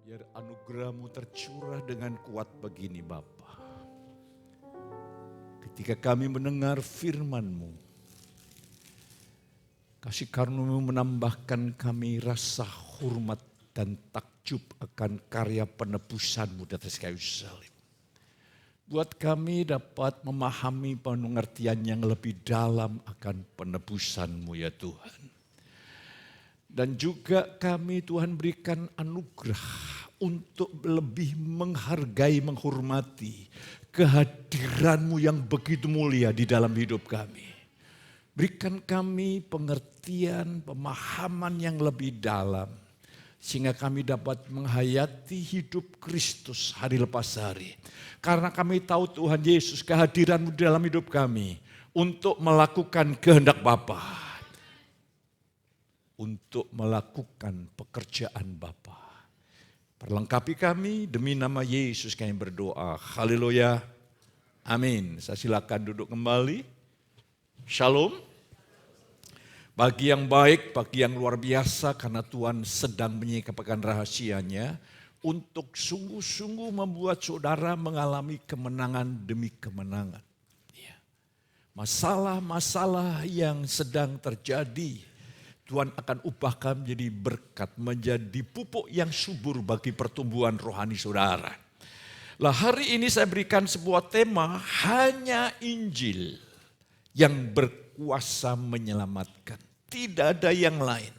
Biar anugerah-Mu tercurah dengan kuat begini Bapa. Ketika kami mendengar firman-Mu, kasih karunia-Mu menambahkan kami rasa hormat dan takjub akan karya penebusan-Mu di atas kayu salib. Buat kami dapat memahami pengertian yang lebih dalam akan penebusan-Mu ya Tuhan. Dan juga kami Tuhan berikan anugerah untuk lebih menghargai, menghormati kehadiran-Mu yang begitu mulia di dalam hidup kami. Berikan kami pengertian, pemahaman yang lebih dalam. Sehingga kami dapat menghayati hidup Kristus hari lepas hari. Karena kami tahu Tuhan Yesus kehadiran-Mu dalam hidup kami untuk melakukan kehendak Bapa, untuk melakukan pekerjaan Bapa. Perlengkapi kami demi nama Yesus kami berdoa. Haleluya. Amin. Saya silakan duduk kembali. Shalom. Bagi yang baik, bagi yang luar biasa karena Tuhan sedang menyingkapkan rahasianya untuk sungguh-sungguh membuat saudara mengalami kemenangan demi kemenangan. Masalah-masalah yang sedang terjadi, Tuhan akan ubahkan menjadi berkat, menjadi pupuk yang subur bagi pertumbuhan rohani saudara. Lah hari ini saya berikan sebuah tema, hanya Injil yang berkuasa menyelamatkan. Tidak ada yang lain.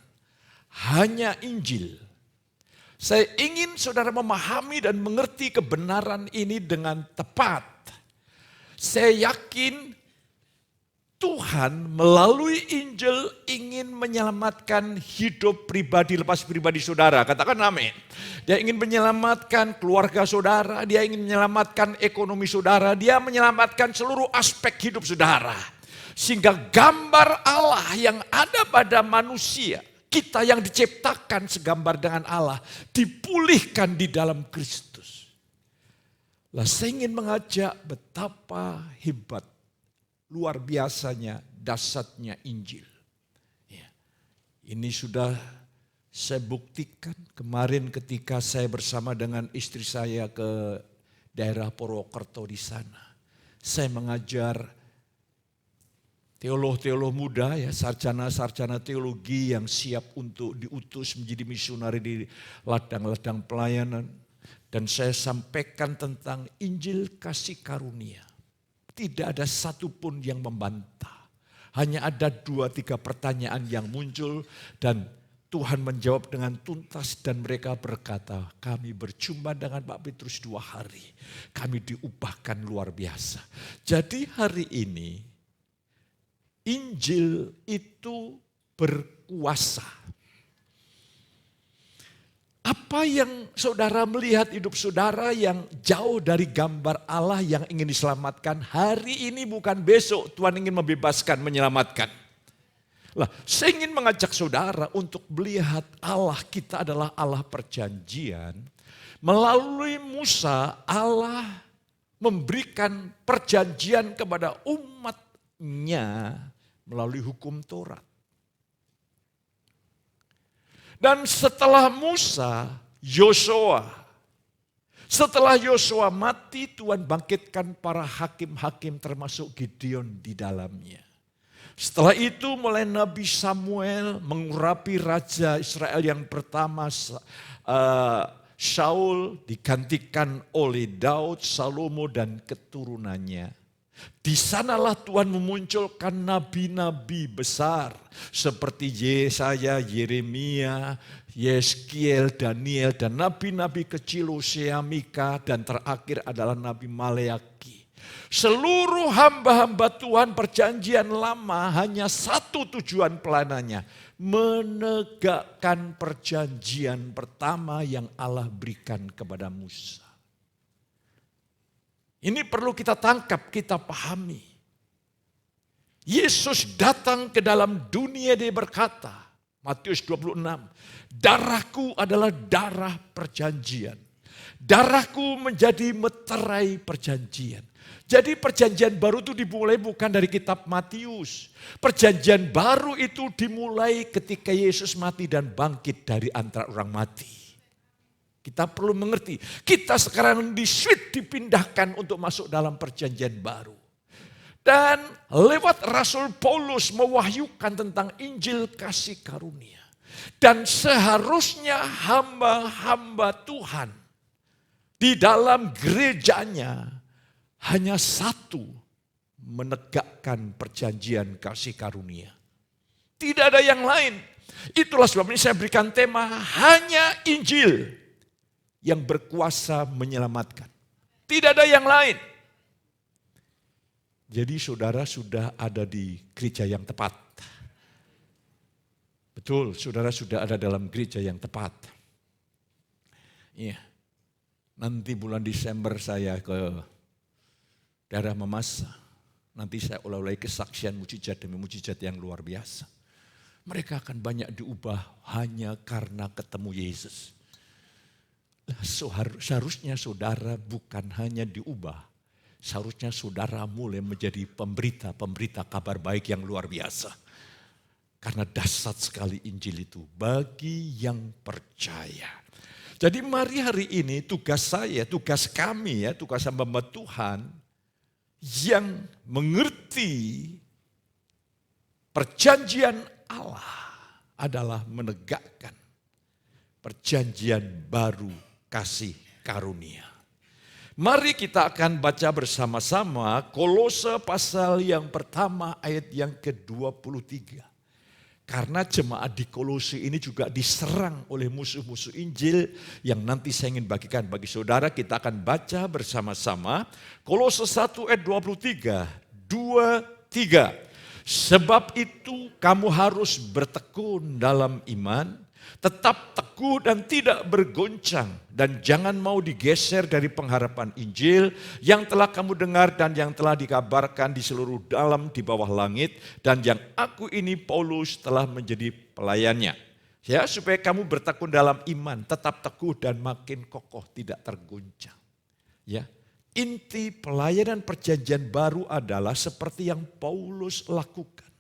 Hanya Injil. Saya ingin saudara memahami dan mengerti kebenaran ini dengan tepat. Saya yakin Tuhan melalui Injil ingin menyelamatkan hidup pribadi lepas pribadi saudara. Katakan amin. Dia ingin menyelamatkan keluarga saudara, dia ingin menyelamatkan ekonomi saudara, dia menyelamatkan seluruh aspek hidup saudara. Sehingga gambar Allah yang ada pada manusia, kita yang diciptakan segambar dengan Allah, dipulihkan di dalam Kristus. Lah saya ingin mengajak betapa hebat, luar biasanya, dahsyatnya Injil. Ya. Ini sudah saya buktikan kemarin ketika saya bersama dengan istri saya ke daerah Purwokerto di sana. Saya mengajar teolog-teolog muda ya, sarjana-sarjana teologi yang siap untuk diutus menjadi misionari di ladang-ladang pelayanan. Dan saya sampaikan tentang Injil kasih karunia. Tidak ada satupun yang membantah. Hanya ada 2-3 pertanyaan yang muncul dan Tuhan menjawab dengan tuntas dan mereka berkata, kami berjumpa dengan Pak Petrus 2 hari. Kami diubahkan luar biasa. Jadi hari ini Injil itu berkuasa. Apa yang saudara melihat hidup saudara yang jauh dari gambar Allah yang ingin diselamatkan, hari ini bukan besok Tuhan ingin membebaskan, menyelamatkan. Lah, saya ingin mengajak saudara untuk melihat Allah kita adalah Allah perjanjian. Melalui Musa Allah memberikan perjanjian kepada umatnya melalui hukum Taurat. Dan setelah Musa, Yosua. Setelah Yosua mati, Tuhan bangkitkan para hakim-hakim termasuk Gideon di dalamnya. Setelah itu mulai Nabi Samuel mengurapi Raja Israel yang pertama, Saul digantikan oleh Daud, Salomo dan keturunannya. Di sanalah Tuhan memunculkan nabi-nabi besar seperti Yesaya, Yeremia, Yeskiel, Daniel dan nabi-nabi kecil Hosea, Mika dan terakhir adalah Nabi Maleaki. Seluruh hamba-hamba Tuhan perjanjian lama hanya satu tujuan pelanannya, menegakkan perjanjian pertama yang Allah berikan kepada Musa. Ini perlu kita tangkap, kita pahami. Yesus datang ke dalam dunia, dia berkata, Matius 26, darahku adalah darah perjanjian. Darahku menjadi meterai perjanjian. Jadi perjanjian baru itu dimulai bukan dari kitab Matius. Perjanjian baru itu dimulai ketika Yesus mati dan bangkit dari antara orang mati. Kita perlu mengerti, kita sekarang dipindahkan untuk masuk dalam perjanjian baru. Dan lewat Rasul Paulus mewahyukan tentang Injil kasih karunia. Dan seharusnya hamba-hamba Tuhan di dalam gerejanya hanya satu, menegakkan perjanjian kasih karunia. Tidak ada yang lain. Itulah sebabnya saya berikan tema hanya Injil yang berkuasa menyelamatkan. Tidak ada yang lain. Jadi saudara sudah ada di gereja yang tepat. Betul, saudara sudah ada dalam gereja yang tepat. Iya. Nanti bulan Desember saya ke daerah Mamasa. Nanti saya ulang-ulang kesaksian mujizat demi mujizat yang luar biasa. Mereka akan banyak diubah hanya karena ketemu Yesus. Seharusnya saudara bukan hanya diubah. Seharusnya saudara mulai menjadi pemberita kabar baik yang luar biasa. Karena dahsyat sekali Injil itu bagi yang percaya. Jadi mari hari ini tugas saya, tugas kami ya, tugas hamba Tuhan yang mengerti perjanjian Allah adalah menegakkan perjanjian baru kasih karunia. Mari kita akan baca bersama-sama Kolose pasal yang pertama ayat yang ke-23. Karena jemaat di Kolose ini juga diserang oleh musuh-musuh Injil yang nanti saya ingin bagikan bagi saudara. Kita akan baca bersama-sama Kolose 1 ayat 23. 2, 3. Sebab itu kamu harus bertekun dalam iman, tetap teguh dan tidak bergoncang, dan jangan mau digeser dari pengharapan Injil yang telah kamu dengar dan yang telah dikabarkan di seluruh dalam di bawah langit, dan yang aku ini Paulus telah menjadi pelayannya. Ya, supaya kamu bertekun dalam iman, tetap teguh dan makin kokoh, tidak tergoncang. Ya. Inti pelayanan perjanjian baru adalah seperti yang Paulus lakukan.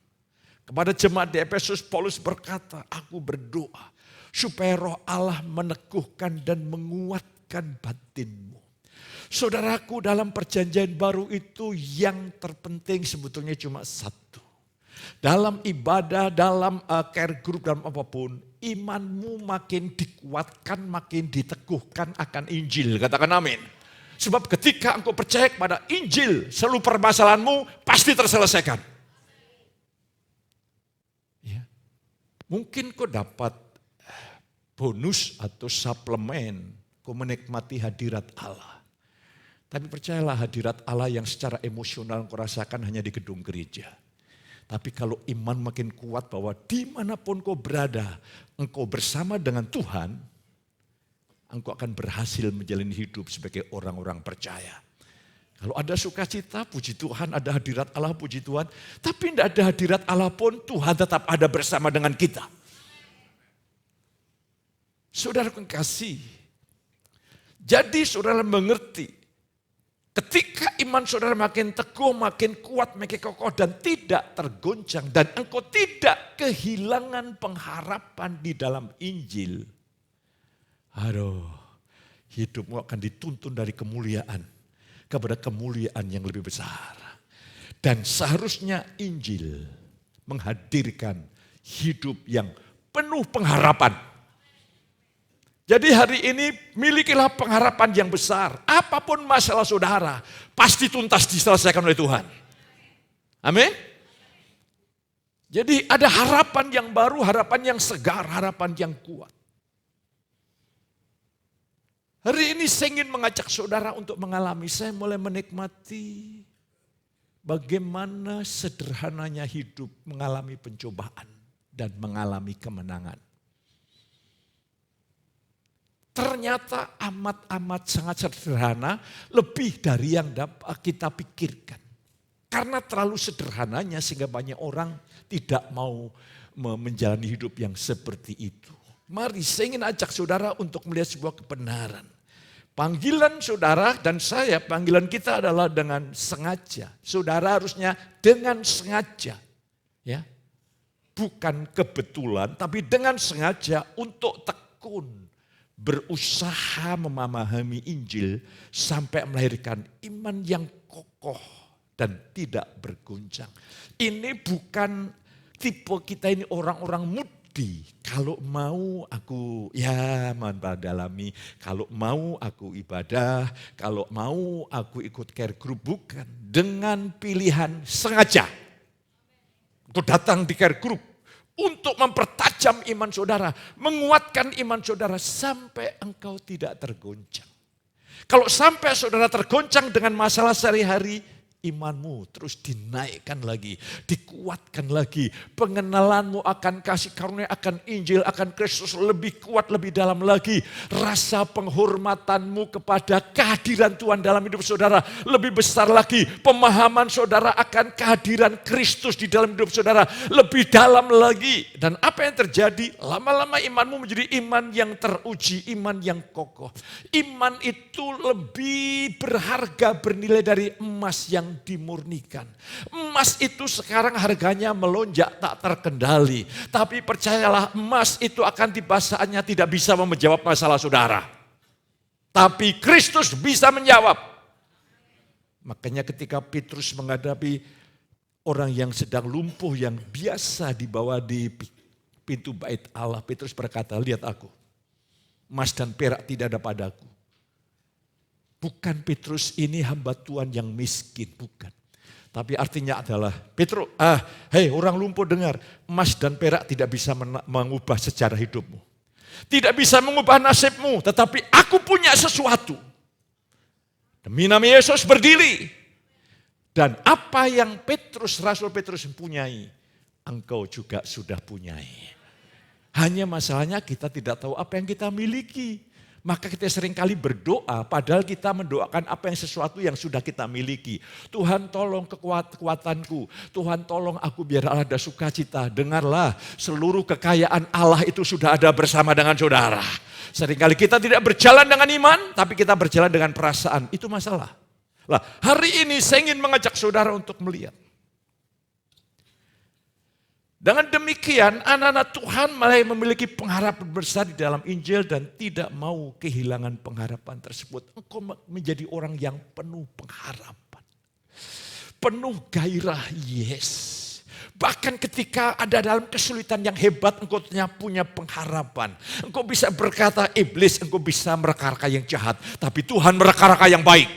Kepada jemaat di Efesus, Paulus berkata, aku berdoa supaya roh Allah meneguhkan dan menguatkan batinmu. Saudaraku, dalam perjanjian baru itu yang terpenting sebetulnya cuma satu. Dalam ibadah, dalam care group, dalam apapun, imanmu makin dikuatkan, makin diteguhkan akan Injil. Katakan amin. Sebab ketika engkau percaya kepada Injil, seluruh permasalahanmu pasti terselesaikan. Ya. Mungkin kau dapat bonus atau suplemen, kau menikmati hadirat Allah. Tapi percayalah hadirat Allah yang secara emosional kau rasakan hanya di gedung gereja. Tapi kalau iman makin kuat bahwa dimanapun kau berada, engkau bersama dengan Tuhan, engkau akan berhasil menjalani hidup sebagai orang-orang percaya. Kalau ada sukacita, puji Tuhan, ada hadirat Allah, puji Tuhan. Tapi tidak ada hadirat Allah pun, Tuhan tetap ada bersama dengan kita. Saudara kekasih, jadi saudara mengerti, ketika iman saudara makin teguh, makin kuat, makin kokoh dan tidak tergoncang, dan engkau tidak kehilangan pengharapan di dalam Injil, hidupmu akan dituntun dari kemuliaan kepada kemuliaan yang lebih besar. Dan seharusnya Injil menghadirkan hidup yang penuh pengharapan. Jadi hari ini milikilah pengharapan yang besar. Apapun masalah saudara, pasti tuntas diselesaikan oleh Tuhan. Amin. Jadi ada harapan yang baru, harapan yang segar, harapan yang kuat. Hari ini saya ingin mengajak saudara untuk mengalami, saya mulai menikmati bagaimana sederhananya hidup mengalami pencobaan dan mengalami kemenangan. Ternyata amat-amat sangat sederhana, lebih dari yang dapat kita pikirkan. Karena terlalu sederhananya sehingga banyak orang tidak mau menjalani hidup yang seperti itu. Mari saya ingin ajak saudara untuk melihat sebuah kebenaran. Panggilan saudara dan saya, panggilan kita adalah dengan sengaja. Saudara harusnya dengan sengaja. Ya. Bukan kebetulan, tapi dengan sengaja untuk tekun berusaha memahami Injil sampai melahirkan iman yang kokoh dan tidak bergoncang. Ini bukan tipe kita ini orang-orang mudi. Kalau mau aku mendalami, kalau mau aku ibadah, kalau mau aku ikut care group, bukan. Dengan pilihan sengaja. Untuk datang di care group. Untuk mempertajam iman saudara, menguatkan iman saudara sampai engkau tidak tergoncang. Kalau sampai saudara tergoncang dengan masalah sehari-hari, imanmu terus dinaikkan lagi, dikuatkan lagi. Pengenalanmu akan kasih karunia, akan Injil, akan Kristus lebih kuat, lebih dalam lagi. Rasa penghormatanmu kepada kehadiran Tuhan dalam hidup saudara lebih besar lagi. Pemahaman saudara akan kehadiran Kristus di dalam hidup saudara lebih dalam lagi. Dan apa yang terjadi? Lama-lama imanmu menjadi iman yang teruji, iman yang kokoh. Iman itu lebih berharga, bernilai dari emas yang dimurnikan. Emas itu sekarang harganya melonjak tak terkendali. Tapi percayalah, emas itu akan tiba saatnya tidak bisa menjawab masalah saudara. Tapi Kristus bisa menjawab. Makanya ketika Petrus menghadapi orang yang sedang lumpuh yang biasa dibawa di pintu bait Allah, Petrus berkata, lihat aku, emas dan perak tidak ada padaku. Bukan Petrus ini hamba Tuhan yang miskin, bukan. Tapi artinya adalah, Petrus, hei orang lumpuh dengar, emas dan perak tidak bisa mengubah sejarah hidupmu. Tidak bisa mengubah nasibmu, tetapi aku punya sesuatu. Demi nama Yesus berdiri. Dan apa yang Rasul Petrus mempunyai, engkau juga sudah punyai. Hanya masalahnya kita tidak tahu apa yang kita miliki. Maka kita seringkali berdoa padahal kita mendoakan apa yang sesuatu yang sudah kita miliki. Tuhan tolong kekuatanku, Tuhan tolong aku biar ada sukacita. Dengarlah, seluruh kekayaan Allah itu sudah ada bersama dengan saudara. Seringkali kita tidak berjalan dengan iman, tapi kita berjalan dengan perasaan. Itu masalah. Lah, hari ini saya ingin mengajak saudara untuk melihat. Dengan demikian anak-anak Tuhan mulai memiliki pengharapan besar di dalam Injil dan tidak mau kehilangan pengharapan tersebut. Engkau menjadi orang yang penuh pengharapan. Penuh gairah, yes. Bahkan ketika ada dalam kesulitan yang hebat, engkau punya pengharapan. Engkau bisa berkata, iblis, engkau bisa mereka-reka yang jahat. Tapi Tuhan mereka-reka yang baik.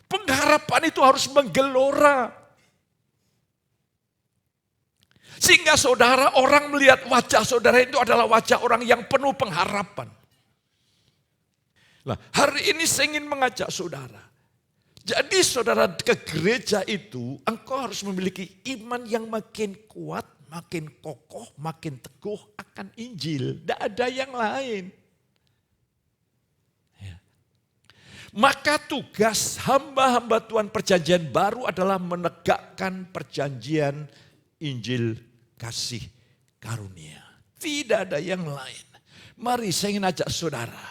Pengharapan itu harus menggelora. Sehingga saudara, orang melihat wajah saudara itu adalah wajah orang yang penuh pengharapan. Nah, hari ini saya ingin mengajak saudara. Jadi saudara ke gereja itu, engkau harus memiliki iman yang makin kuat, makin kokoh, makin teguh akan Injil. Tidak ada yang lain. Maka tugas hamba-hamba Tuhan perjanjian baru adalah menegakkan perjanjian Injil kasih karunia. Tidak ada yang lain. Mari saya ingin ajak saudara.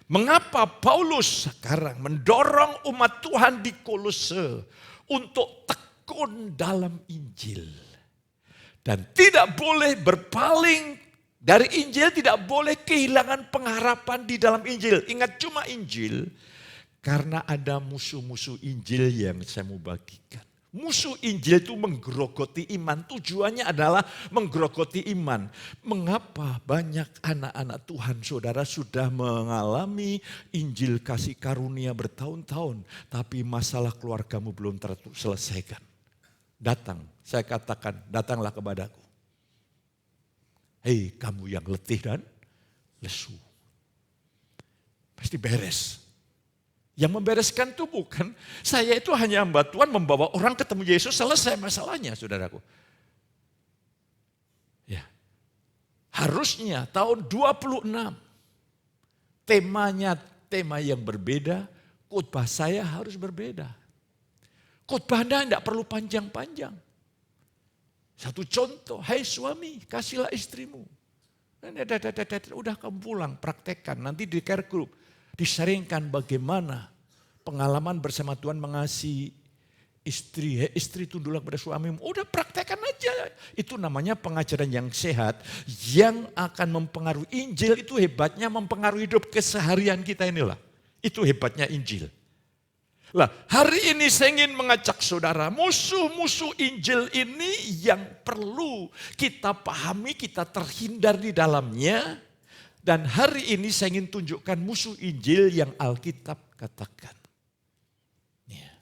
Mengapa Paulus sekarang mendorong umat Tuhan di Kolose untuk tekun dalam Injil. Dan tidak boleh berpaling dari Injil, tidak boleh kehilangan pengharapan di dalam Injil. Ingat cuma Injil, karena ada musuh-musuh Injil yang saya mau bagikan. Musuh Injil itu menggerogoti iman. Tujuannya adalah menggerogoti iman. Mengapa banyak anak-anak Tuhan saudara sudah mengalami Injil kasih karunia bertahun-tahun. Tapi masalah keluargamu belum terselesaikan. Datang, saya katakan datanglah kepadaku. Hei kamu yang letih dan lesu. Pasti beres. Yang membereskan itu bukan, saya itu hanya hamba Tuhan membawa orang ketemu Yesus, selesai masalahnya saudaraku. Ya, harusnya tahun 26, temanya tema yang berbeda, khotbah saya harus berbeda. Khotbah Anda tidak perlu panjang-panjang. Satu contoh, hai suami kasihlah istrimu. Udah kamu pulang praktekkan, nanti di care group. Disaringkan bagaimana pengalaman bersama Tuhan mengasihi Istri tunduklah pada suamimu. Udah praktekkan aja. Itu namanya pengajaran yang sehat. Yang akan mempengaruhi. Injil itu hebatnya mempengaruhi hidup keseharian kita inilah. Itu hebatnya Injil. Lah, hari ini saya ingin mengajak saudara, musuh-musuh Injil ini yang perlu kita pahami, kita terhindar di dalamnya. Dan hari ini saya ingin tunjukkan musuh Injil yang Alkitab katakan. Ya.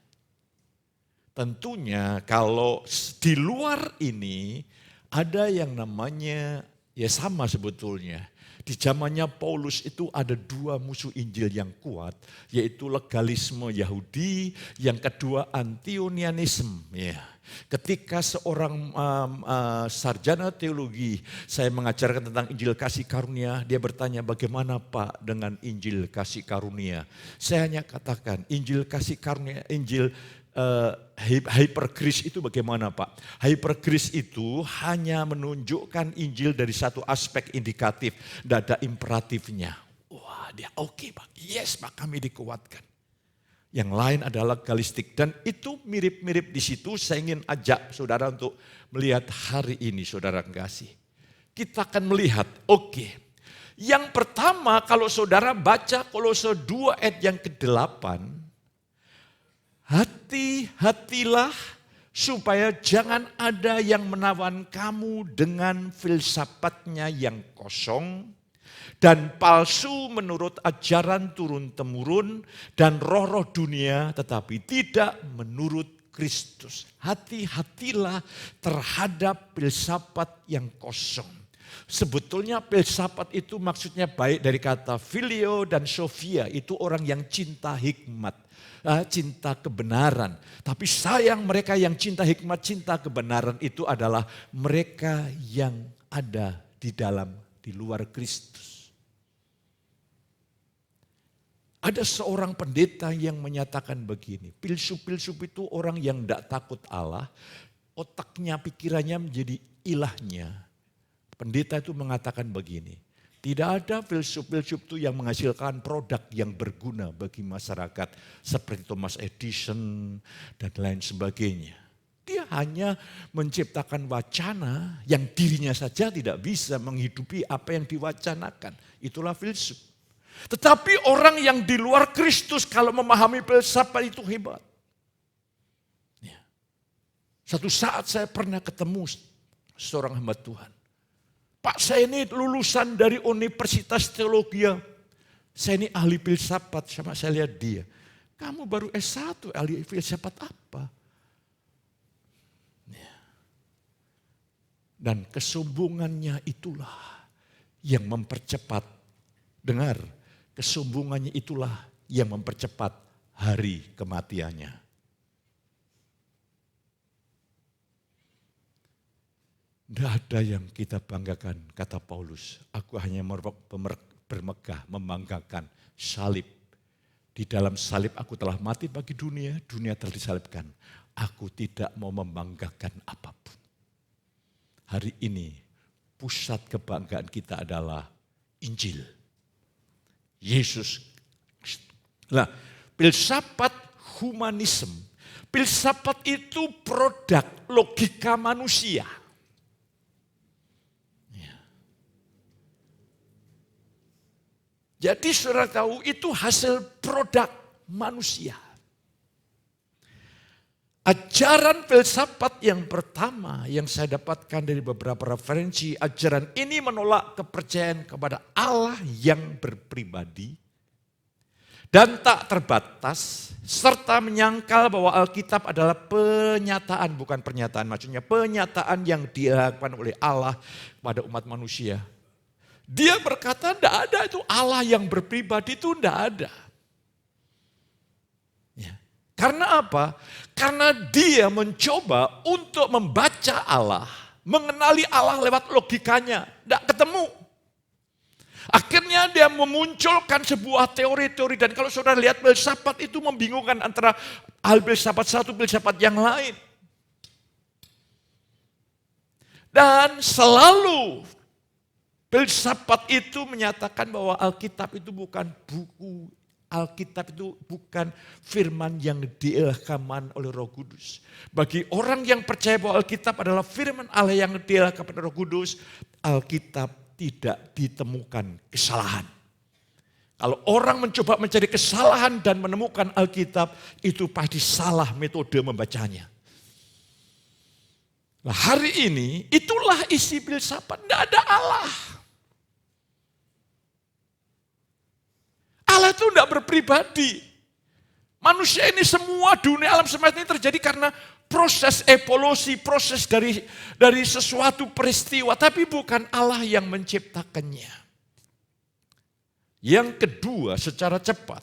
Tentunya kalau di luar ini ada yang namanya, ya sama sebetulnya. Di zamannya Paulus itu ada dua musuh Injil yang kuat, yaitu legalisme Yahudi, yang kedua antinomianisme. Ya. Ketika seorang sarjana teologi, saya mengajarkan tentang Injil kasih karunia, dia bertanya bagaimana Pak dengan Injil kasih karunia. Saya hanya katakan Injil kasih karunia, Injil hypergrace itu bagaimana Pak? Hypergrace itu hanya menunjukkan Injil dari satu aspek indikatif, tidak ada imperatifnya. Wah dia oke Pak, yes Pak kami dikuatkan. Yang lain adalah legalistik dan itu mirip-mirip di situ. Saya ingin ajak saudara untuk melihat hari ini saudara kasih. Kita akan melihat, oke. Yang pertama kalau saudara baca Kolose 2 ayat yang ke-8. Hati-hatilah supaya jangan ada yang menawan kamu dengan filsafatnya yang kosong dan palsu menurut ajaran turun-temurun dan roh-roh dunia tetapi tidak menurut Kristus. Hati-hatilah terhadap filsafat yang kosong. Sebetulnya filsafat itu maksudnya baik dari kata filio dan sophia, itu orang yang cinta hikmat, cinta kebenaran. Tapi sayang mereka yang cinta hikmat, cinta kebenaran itu adalah mereka yang ada di luar Kristus. Ada seorang pendeta yang menyatakan begini, filsuf-filsuf itu orang yang tidak takut Allah, otaknya, pikirannya menjadi ilahnya. Pendeta itu mengatakan begini, tidak ada filsuf-filsuf itu yang menghasilkan produk yang berguna bagi masyarakat seperti Thomas Edison dan lain sebagainya. Dia hanya menciptakan wacana yang dirinya saja tidak bisa menghidupi apa yang diwacanakan. Itulah filsuf. Tetapi orang yang di luar Kristus kalau memahami filsafat itu hebat. Ya. Satu saat saya pernah ketemu seorang hamba Tuhan. Pak saya ini lulusan dari Universitas Teologi. Saya ini ahli filsafat, sama saya lihat dia. Kamu baru S1, ahli filsafat apa? Ya. Dan kesombongannya itulah yang mempercepat, dengar, kesombongannya itulah yang mempercepat hari kematiannya. Tidak ada yang kita banggakan, kata Paulus. Aku hanya bermegah, membanggakan salib. Di dalam salib aku telah mati bagi dunia, dunia telah disalibkan. Aku tidak mau membanggakan apapun. Hari ini pusat kebanggaan kita adalah Injil. Yesus. Nah, filsafat humanisme. Filsafat itu produk logika manusia. Ya. Jadi saudara tahu itu hasil produk manusia. Ajaran filsafat yang pertama yang saya dapatkan dari beberapa referensi, ajaran ini menolak kepercayaan kepada Allah yang berpribadi dan tak terbatas, serta menyangkal bahwa Alkitab adalah penyataan, bukan pernyataan, maksudnya penyataan yang dilakukan oleh Allah kepada umat manusia. Dia berkata tidak ada itu Allah yang berpribadi, itu tidak ada. Ya. Karena apa? Karena dia mencoba untuk membaca Allah, mengenali Allah lewat logikanya, tidak ketemu. Akhirnya dia memunculkan sebuah teori-teori, dan kalau saudara lihat filsafat itu membingungkan antara filsafat satu, filsafat yang lain. Dan selalu filsafat itu menyatakan bahwa Alkitab itu bukan buku Alkitab itu bukan firman yang diilhamkan oleh Roh Kudus. Bagi orang yang percaya bahwa Alkitab adalah firman Allah yang diilhamkan oleh Roh Kudus, Alkitab tidak ditemukan kesalahan. Kalau orang mencoba mencari kesalahan dan menemukan Alkitab, itu pasti salah metode membacanya. Nah, hari ini itulah isi filsafat, tidak ada Allah. Allah itu tidak berpribadi. Manusia ini semua dunia alam semesta ini terjadi karena proses evolusi, proses dari sesuatu peristiwa. Tapi bukan Allah yang menciptakannya. Yang kedua, secara cepat.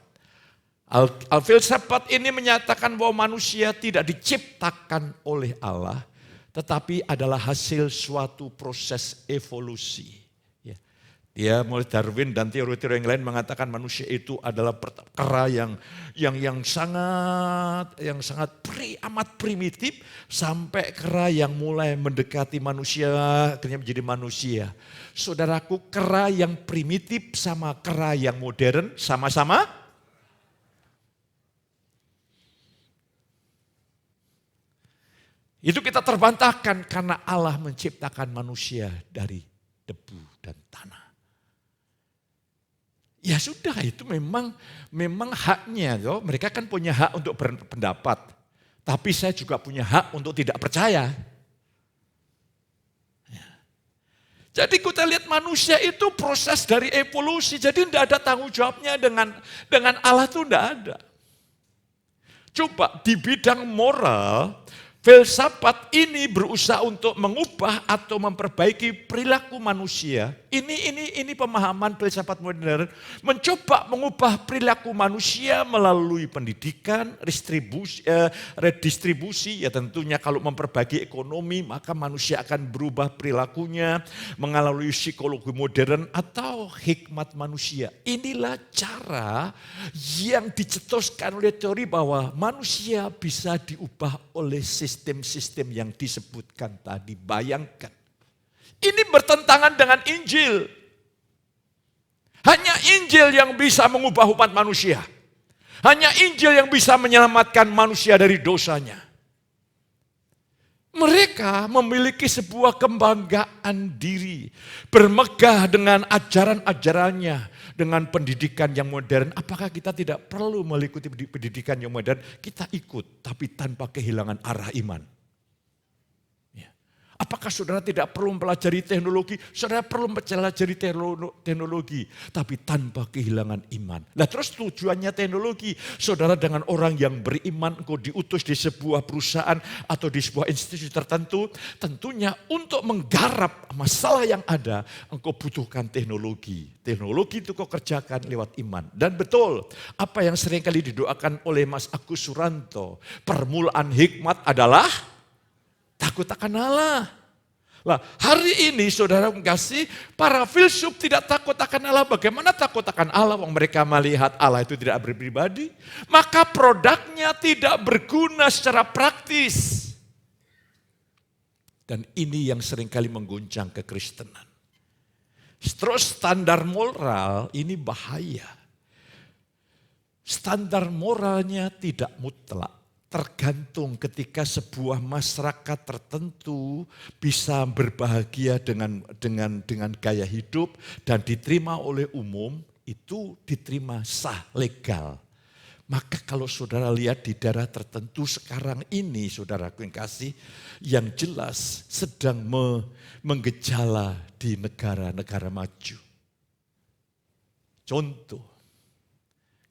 Filsafat ini menyatakan bahwa manusia tidak diciptakan oleh Allah, tetapi adalah hasil suatu proses evolusi. Dia mulai Darwin dan teori-teori yang lain mengatakan manusia itu adalah kera yang sangat amat primitif sampai kera yang mulai mendekati manusia akhirnya menjadi manusia. Saudaraku, kera yang primitif sama kera yang modern sama-sama itu kita terbantahkan karena Allah menciptakan manusia dari debu dan tanah. Ya sudah, itu memang haknya. Mereka kan punya hak untuk berpendapat. Tapi saya juga punya hak untuk tidak percaya. Ya. Jadi kita lihat manusia itu proses dari evolusi. Jadi tidak ada tanggung jawabnya dengan Allah itu tidak ada. Coba di bidang moral, filsafat ini berusaha untuk mengubah atau memperbaiki perilaku manusia. Ini pemahaman filsafat modern, mencoba mengubah perilaku manusia melalui pendidikan, redistribusi. Ya tentunya kalau memperbaiki ekonomi maka manusia akan berubah perilakunya melalui psikologi modern atau hikmat manusia. Inilah cara yang dicetuskan oleh teori bahwa manusia bisa diubah oleh sistem-sistem yang disebutkan tadi. Bayangkan. Ini bertentangan dengan Injil. Hanya Injil yang bisa mengubah umat manusia. Hanya Injil yang bisa menyelamatkan manusia dari dosanya. Mereka memiliki sebuah kebanggaan diri. Bermegah dengan ajaran-ajarannya. Dengan pendidikan yang modern. Apakah kita tidak perlu mengikuti pendidikan yang modern? Kita ikut, tapi tanpa kehilangan arah iman. Apakah saudara tidak perlu mempelajari teknologi? Saudara perlu mempelajari teknologi, tapi tanpa kehilangan iman. Nah terus tujuannya teknologi, saudara dengan orang yang beriman, engkau diutus di sebuah perusahaan atau di sebuah institusi tertentu, tentunya untuk menggarap masalah yang ada, engkau butuhkan teknologi. Teknologi itu kau kerjakan lewat iman. Dan betul, apa yang seringkali didoakan oleh Mas Agus Suranto, permulaan hikmat adalah takut akan Allah. Lah, hari ini saudara mengasihi, para filsuf tidak takut akan Allah. Bagaimana takut akan Allah? Wong mereka melihat Allah itu tidak berpribadi. Maka produknya tidak berguna secara praktis. Dan ini yang seringkali mengguncang kekristenan. Terus standar moral ini bahaya. Standar moralnya tidak mutlak. Tergantung ketika sebuah masyarakat tertentu bisa berbahagia dengan gaya hidup dan diterima oleh umum, itu diterima sah, legal. Maka kalau saudara lihat di daerah tertentu sekarang ini, saudaraku yang kasih, yang jelas sedang menggejala di negara-negara maju. Contoh,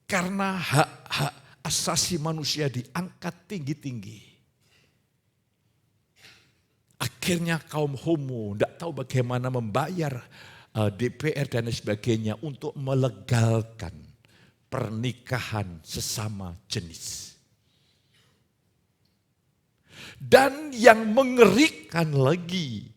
karena hak-hak asasi manusia diangkat tinggi-tinggi. Akhirnya kaum homo tidak tahu bagaimana membayar DPR dan sebagainya untuk melegalkan pernikahan sesama jenis. Dan yang mengerikan lagi,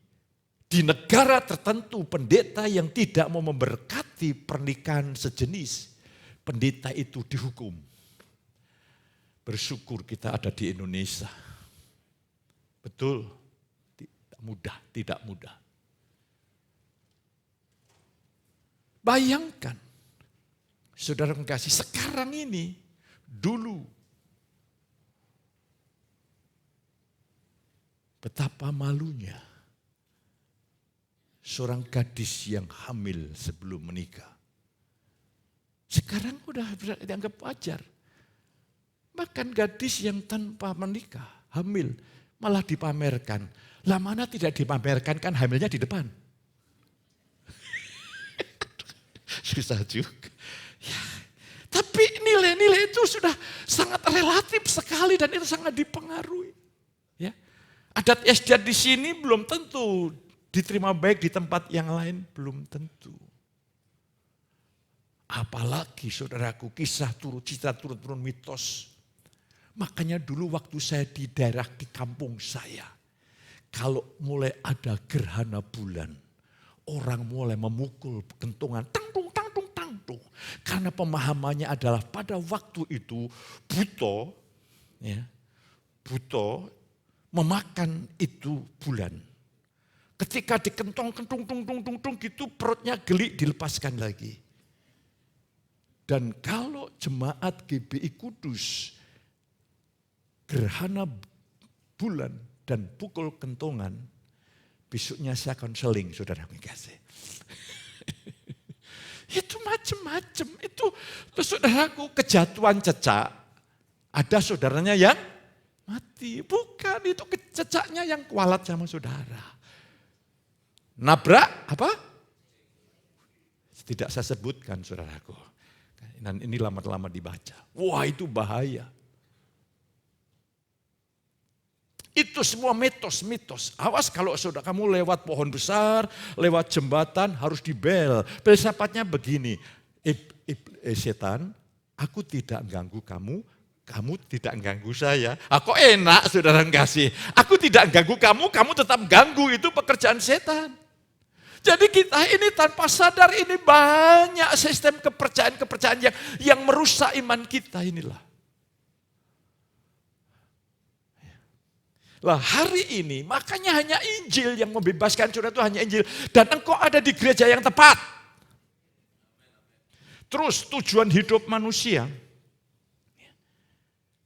di negara tertentu pendeta yang tidak mau memberkati pernikahan sejenis, pendeta itu dihukum. Bersyukur kita ada di Indonesia. Betul, tidak mudah. Bayangkan, Saudara kasih, sekarang ini, dulu, betapa malunya seorang gadis yang hamil sebelum menikah. Sekarang udah dianggap wajar. Bahkan gadis yang tanpa menikah, hamil, malah dipamerkan. Lah mana tidak dipamerkan, kan hamilnya di depan. Susah juga. Ya. Tapi nilai-nilai itu sudah sangat relatif sekali dan itu sangat dipengaruhi. Ya. Adat istiadat di sini belum tentu diterima baik, di tempat yang lain belum tentu. Apalagi saudaraku, kisah turun mitos. Makanya dulu waktu saya di daerah di kampung saya, kalau mulai ada gerhana bulan, orang mulai memukul kentongan, tangtung. Karena pemahamannya adalah pada waktu itu Buto memakan itu bulan. Ketika dikentong gitu perutnya geli, dilepaskan lagi. Dan kalau jemaat GBI Kudus gerhana bulan dan pukul kentongan, besoknya saya konseling, saudara kasih. Itu macam-macam. Itu saudaraku, kejatuhan cecak. Ada saudaranya yang mati. Bukan, itu cecaknya yang kualat sama saudara. Nabrak apa? Tidak saya sebutkan saudaraku. Dan ini lama-lama dibaca. Wah, itu bahaya. Itu semua mitos. Awas kalau saudara kamu lewat pohon besar, lewat jembatan harus dibel. Filsafatnya begini, setan, aku tidak ganggu kamu, kamu tidak ganggu saya. Aku enak saudara kasih. Aku tidak ganggu kamu, kamu tetap ganggu, itu pekerjaan setan. Jadi kita ini tanpa sadar ini banyak sistem kepercayaan yang merusak iman kita inilah. Lah hari ini makanya hanya Injil yang membebaskan saudara, itu hanya Injil. Dan engkau ada di gereja yang tepat. Terus tujuan hidup manusia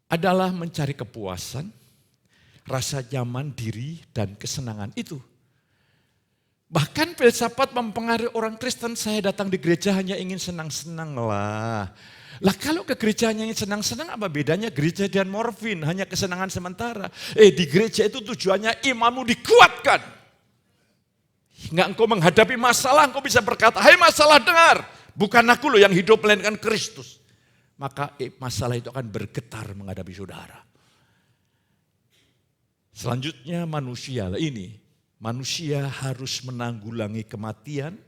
adalah mencari kepuasan, rasa nyaman diri dan kesenangan itu. Bahkan filsafat mempengaruhi orang Kristen, saya datang di gereja hanya ingin senang-senang lah. Lah kalau ke gerejanya yang senang-senang, apa bedanya gereja dan morfin, hanya kesenangan sementara. Di gereja itu tujuannya imanmu dikuatkan. Enggak engkau menghadapi masalah, engkau bisa berkata, hai masalah dengar, bukan aku loh yang hidup melainkan Kristus. Maka masalah itu akan bergetar menghadapi saudara. Selanjutnya manusia harus menanggulangi kematian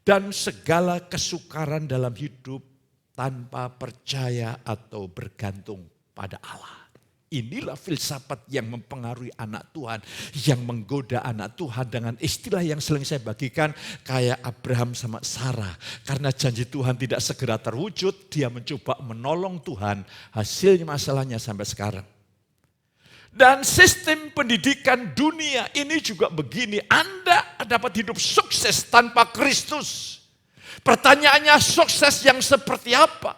dan segala kesukaran dalam hidup tanpa percaya atau bergantung pada Allah. Inilah filsafat yang mempengaruhi anak Tuhan, yang menggoda anak Tuhan dengan istilah yang sering saya bagikan kayak Abraham sama Sarah. Karena janji Tuhan tidak segera terwujud, dia mencoba menolong Tuhan, hasilnya masalahnya sampai sekarang. Dan sistem pendidikan dunia ini juga begini, Anda dapat hidup sukses tanpa Kristus. Pertanyaannya, sukses yang seperti apa?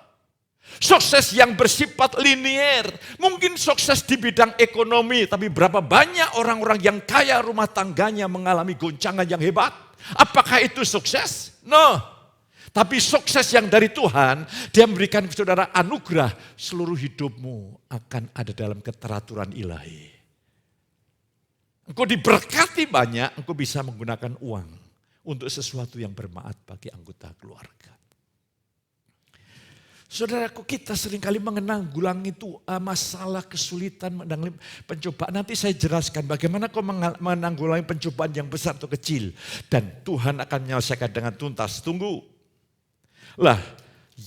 Sukses yang bersifat linier. Mungkin sukses di bidang ekonomi, tapi berapa banyak orang-orang yang kaya rumah tangganya mengalami goncangan yang hebat? Apakah itu sukses? No. Tapi sukses yang dari Tuhan, dia memberikan saudara anugerah, seluruh hidupmu akan ada dalam keteraturan ilahi. Engkau diberkati banyak, engkau bisa menggunakan uang untuk sesuatu yang bermanfaat bagi anggota keluarga. Saudaraku, kita seringkali menanggulangi itu masalah kesulitan, menanggulangi pencobaan. Nanti saya jelaskan bagaimana kau menanggulangi pencobaan yang besar atau kecil. Dan Tuhan akan menyelesaikan dengan tuntas. Tunggu. Lah,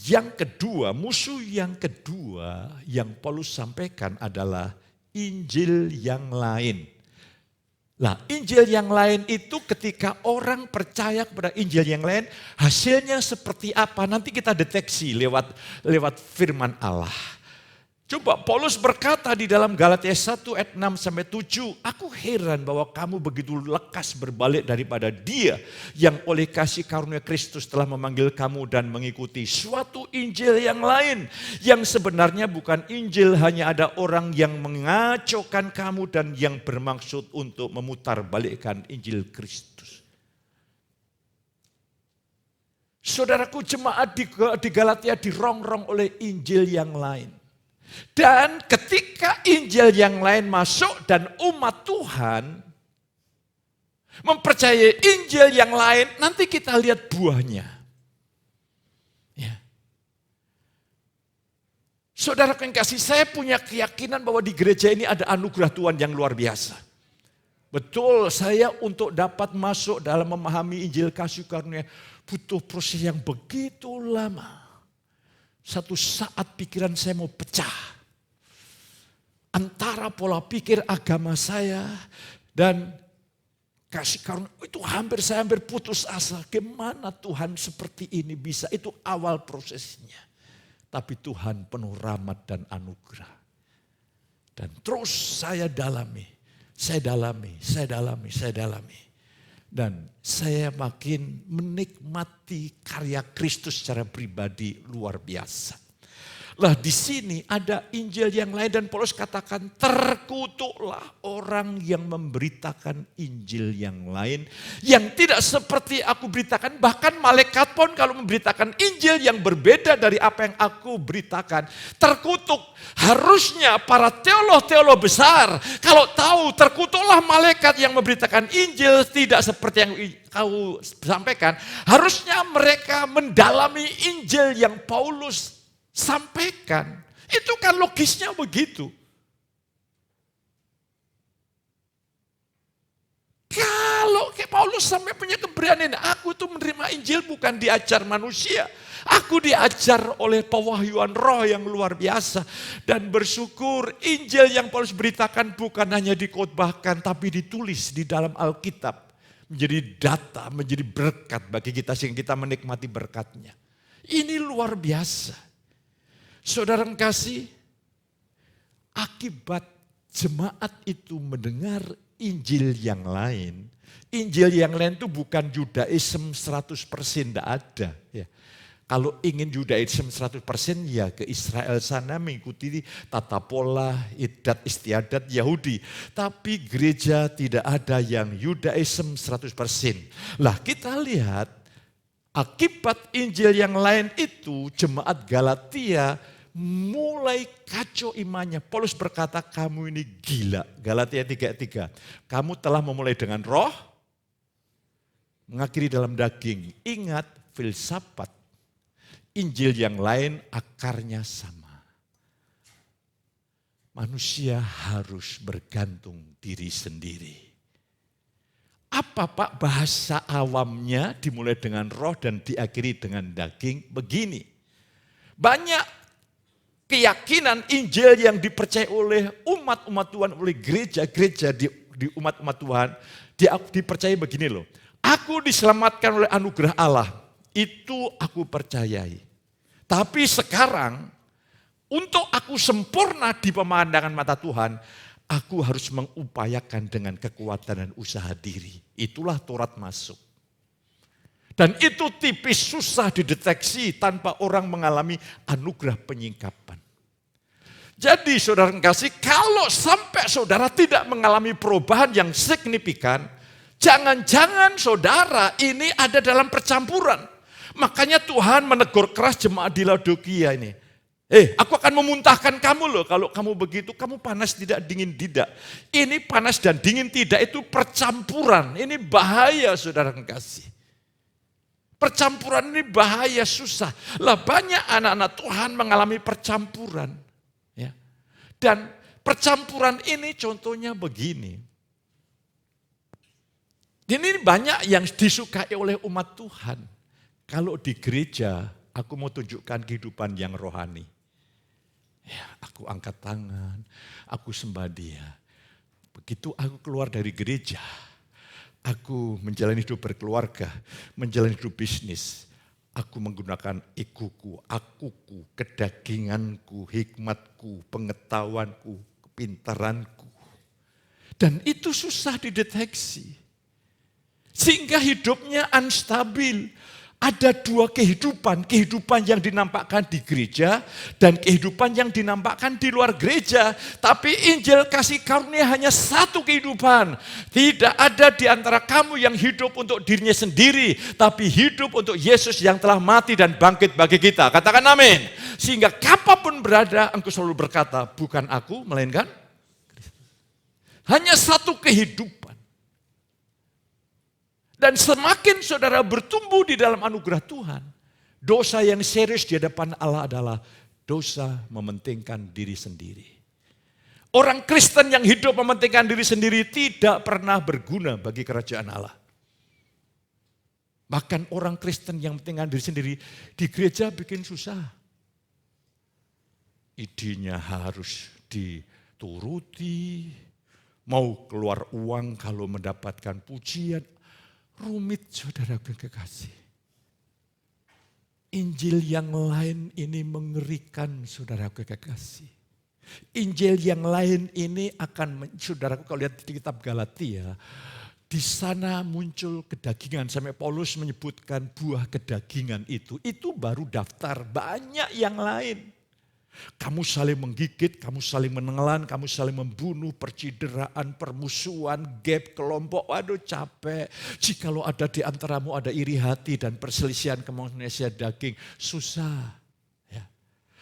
yang kedua, musuh yang kedua yang Paulus sampaikan adalah Injil yang lain. Nah, Injil yang lain itu ketika orang percaya kepada Injil yang lain, hasilnya seperti apa? Nanti kita deteksi lewat firman Allah. Coba Paulus berkata di dalam Galatia 1 ayat 6 sampai 7, aku heran bahwa kamu begitu lekas berbalik daripada Dia yang oleh kasih karunia Kristus telah memanggil kamu dan mengikuti suatu Injil yang lain, yang sebenarnya bukan Injil, hanya ada orang yang mengacaukan kamu dan yang bermaksud untuk memutarbalikkan Injil Kristus. Saudaraku, jemaat di Galatia dirongrong oleh Injil yang lain. Dan ketika Injil yang lain masuk dan umat Tuhan mempercayai Injil yang lain, nanti kita lihat buahnya. Ya. Saudara yang kasih, saya punya keyakinan bahwa di gereja ini ada anugerah Tuhan yang luar biasa. Betul, saya untuk dapat masuk dalam memahami Injil kasih karunia butuh proses yang begitu lama. Satu saat pikiran saya mau pecah. Antara pola pikir agama saya dan kasih karunia itu saya hampir putus asa. Gimana Tuhan seperti ini bisa? Itu awal prosesnya. Tapi Tuhan penuh rahmat dan anugerah. Dan terus saya dalami. Dan saya makin menikmati karya Kristus secara pribadi luar biasa. Lah di sini ada Injil yang lain dan Paulus katakan terkutuklah orang yang memberitakan Injil yang lain yang tidak seperti aku beritakan. Bahkan malaikat pun kalau memberitakan Injil yang berbeda dari apa yang aku beritakan terkutuk. Harusnya para teolog besar kalau tahu terkutuklah malaikat yang memberitakan Injil tidak seperti yang kau sampaikan. Harusnya mereka mendalami Injil yang Paulus sampaikan. Itu kan logisnya begitu. Kalau Paulus sampai punya keberanian, aku tuh menerima Injil bukan diajar manusia. Aku diajar oleh pewahyuan roh yang luar biasa. Dan bersyukur Injil yang Paulus beritakan bukan hanya dikhotbahkan tapi ditulis di dalam Alkitab. Menjadi data, menjadi berkat bagi kita sehingga kita menikmati berkatnya. Ini luar biasa. Saudara yang kasih, akibat jemaat itu mendengar Injil yang lain. Injil yang lain itu bukan Judaism 100% tidak ada. Ya. Kalau ingin Judaism 100% ya ke Israel sana mengikuti tata pola, idat istiadat Yahudi. Tapi gereja tidak ada yang Judaism 100%. Lah kita lihat akibat Injil yang lain itu jemaat Galatia mulai kacau imannya. Paulus berkata kamu ini gila. Galatia 3:3. Kamu telah memulai dengan roh, mengakhiri dalam daging. Ingat filsafat. Injil yang lain akarnya sama. Manusia harus bergantung diri sendiri. Apa Pak bahasa awamnya dimulai dengan roh dan diakhiri dengan daging? Begini, banyak keyakinan Injil yang dipercaya oleh umat-umat Tuhan, oleh gereja-gereja di umat-umat Tuhan, dipercaya begini loh. Aku diselamatkan oleh anugerah Allah, itu aku percayai. Tapi sekarang, untuk aku sempurna di pemandangan mata Tuhan, aku harus mengupayakan dengan kekuatan dan usaha diri. Itulah Taurat masuk. Dan itu tipis susah dideteksi tanpa orang mengalami anugerah penyingkapan. Jadi saudara kasih, kalau sampai saudara tidak mengalami perubahan yang signifikan, jangan-jangan saudara ini ada dalam percampuran. Makanya Tuhan menegur keras jemaat di Laodikia ini. Aku akan memuntahkan kamu loh kalau kamu begitu, kamu panas tidak, dingin tidak. Ini panas dan dingin tidak, itu percampuran. Ini bahaya saudara kasih. Percampuran ini bahaya, susah. Lah banyak anak-anak Tuhan mengalami percampuran. Ya. Dan percampuran ini contohnya begini. Ini banyak yang disukai oleh umat Tuhan. Kalau di gereja, aku mau tunjukkan kehidupan yang rohani. Ya, aku angkat tangan, aku sembah Dia. Begitu aku keluar dari gereja, aku menjalani hidup berkeluarga, menjalani hidup bisnis. Aku menggunakan egoku, akuku, kedaginganku, hikmatku, pengetahuanku, kepintaranku. Dan itu susah dideteksi. Sehingga hidupnya unstabil. Ada dua kehidupan yang dinampakkan di gereja dan kehidupan yang dinampakkan di luar gereja. Tapi Injil kasih karunia hanya satu kehidupan. Tidak ada di antara kamu yang hidup untuk dirinya sendiri, tapi hidup untuk Yesus yang telah mati dan bangkit bagi kita. Katakan amin. Sehingga kapanpun berada, engkau selalu berkata, bukan aku, melainkan Kristus. Hanya satu kehidupan. Dan semakin saudara bertumbuh di dalam anugerah Tuhan, dosa yang serius di hadapan Allah adalah dosa mementingkan diri sendiri. Orang Kristen yang hidup mementingkan diri sendiri tidak pernah berguna bagi kerajaan Allah. Bahkan orang Kristen yang mementingkan diri sendiri di gereja bikin susah. Idenya harus dituruti, mau keluar uang kalau mendapatkan pujian. Rumit saudara kekasih. Injil yang lain ini mengerikan saudara kekasih. Injil yang lain ini akan, saudaraku kalau lihat di kitab Galatia, di sana muncul kedagingan. Sampai Paulus menyebutkan buah kedagingan itu baru daftar banyak yang lain. Kamu saling menggigit, kamu saling menelan, kamu saling membunuh, percideraan, permusuhan, gap, kelompok. Waduh capek. Jikalau ada di antaramu ada iri hati dan perselisihan kemanusiaan daging, susah. Ya.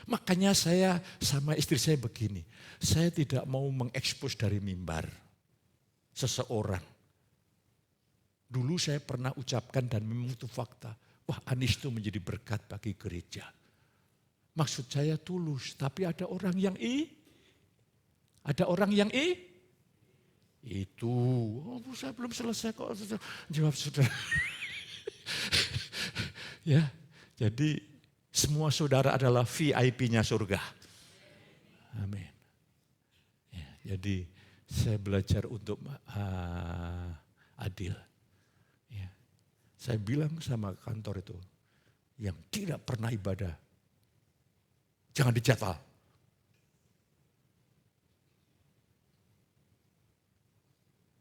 Makanya saya sama istri saya begini, saya tidak mau mengekspos dari mimbar seseorang. Dulu saya pernah ucapkan dan memang itu fakta. Wah, Anies itu menjadi berkat bagi gereja. Maksud saya tulus, tapi ada orang yang itu. Oh, saya belum selesai kok, jawab saudara. Ya, jadi semua saudara adalah VIP-nya surga. Amin. Ya, jadi saya belajar untuk adil. Ya. Saya bilang sama kantor itu, yang tidak pernah ibadah, jangan dijadwal.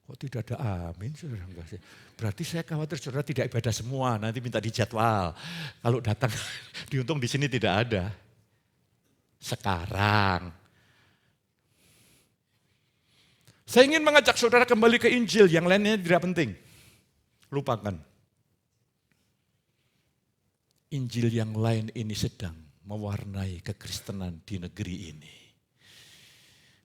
Kok tidak ada amin, saudara? Berarti saya khawatir saudara tidak ibadah semua, nanti minta dijadwal. Kalau datang, diuntung di sini tidak ada. Sekarang. Saya ingin mengajak saudara kembali ke Injil, yang lainnya tidak penting. Lupakan. Injil yang lain ini sedang mewarnai kekristenan di negeri ini.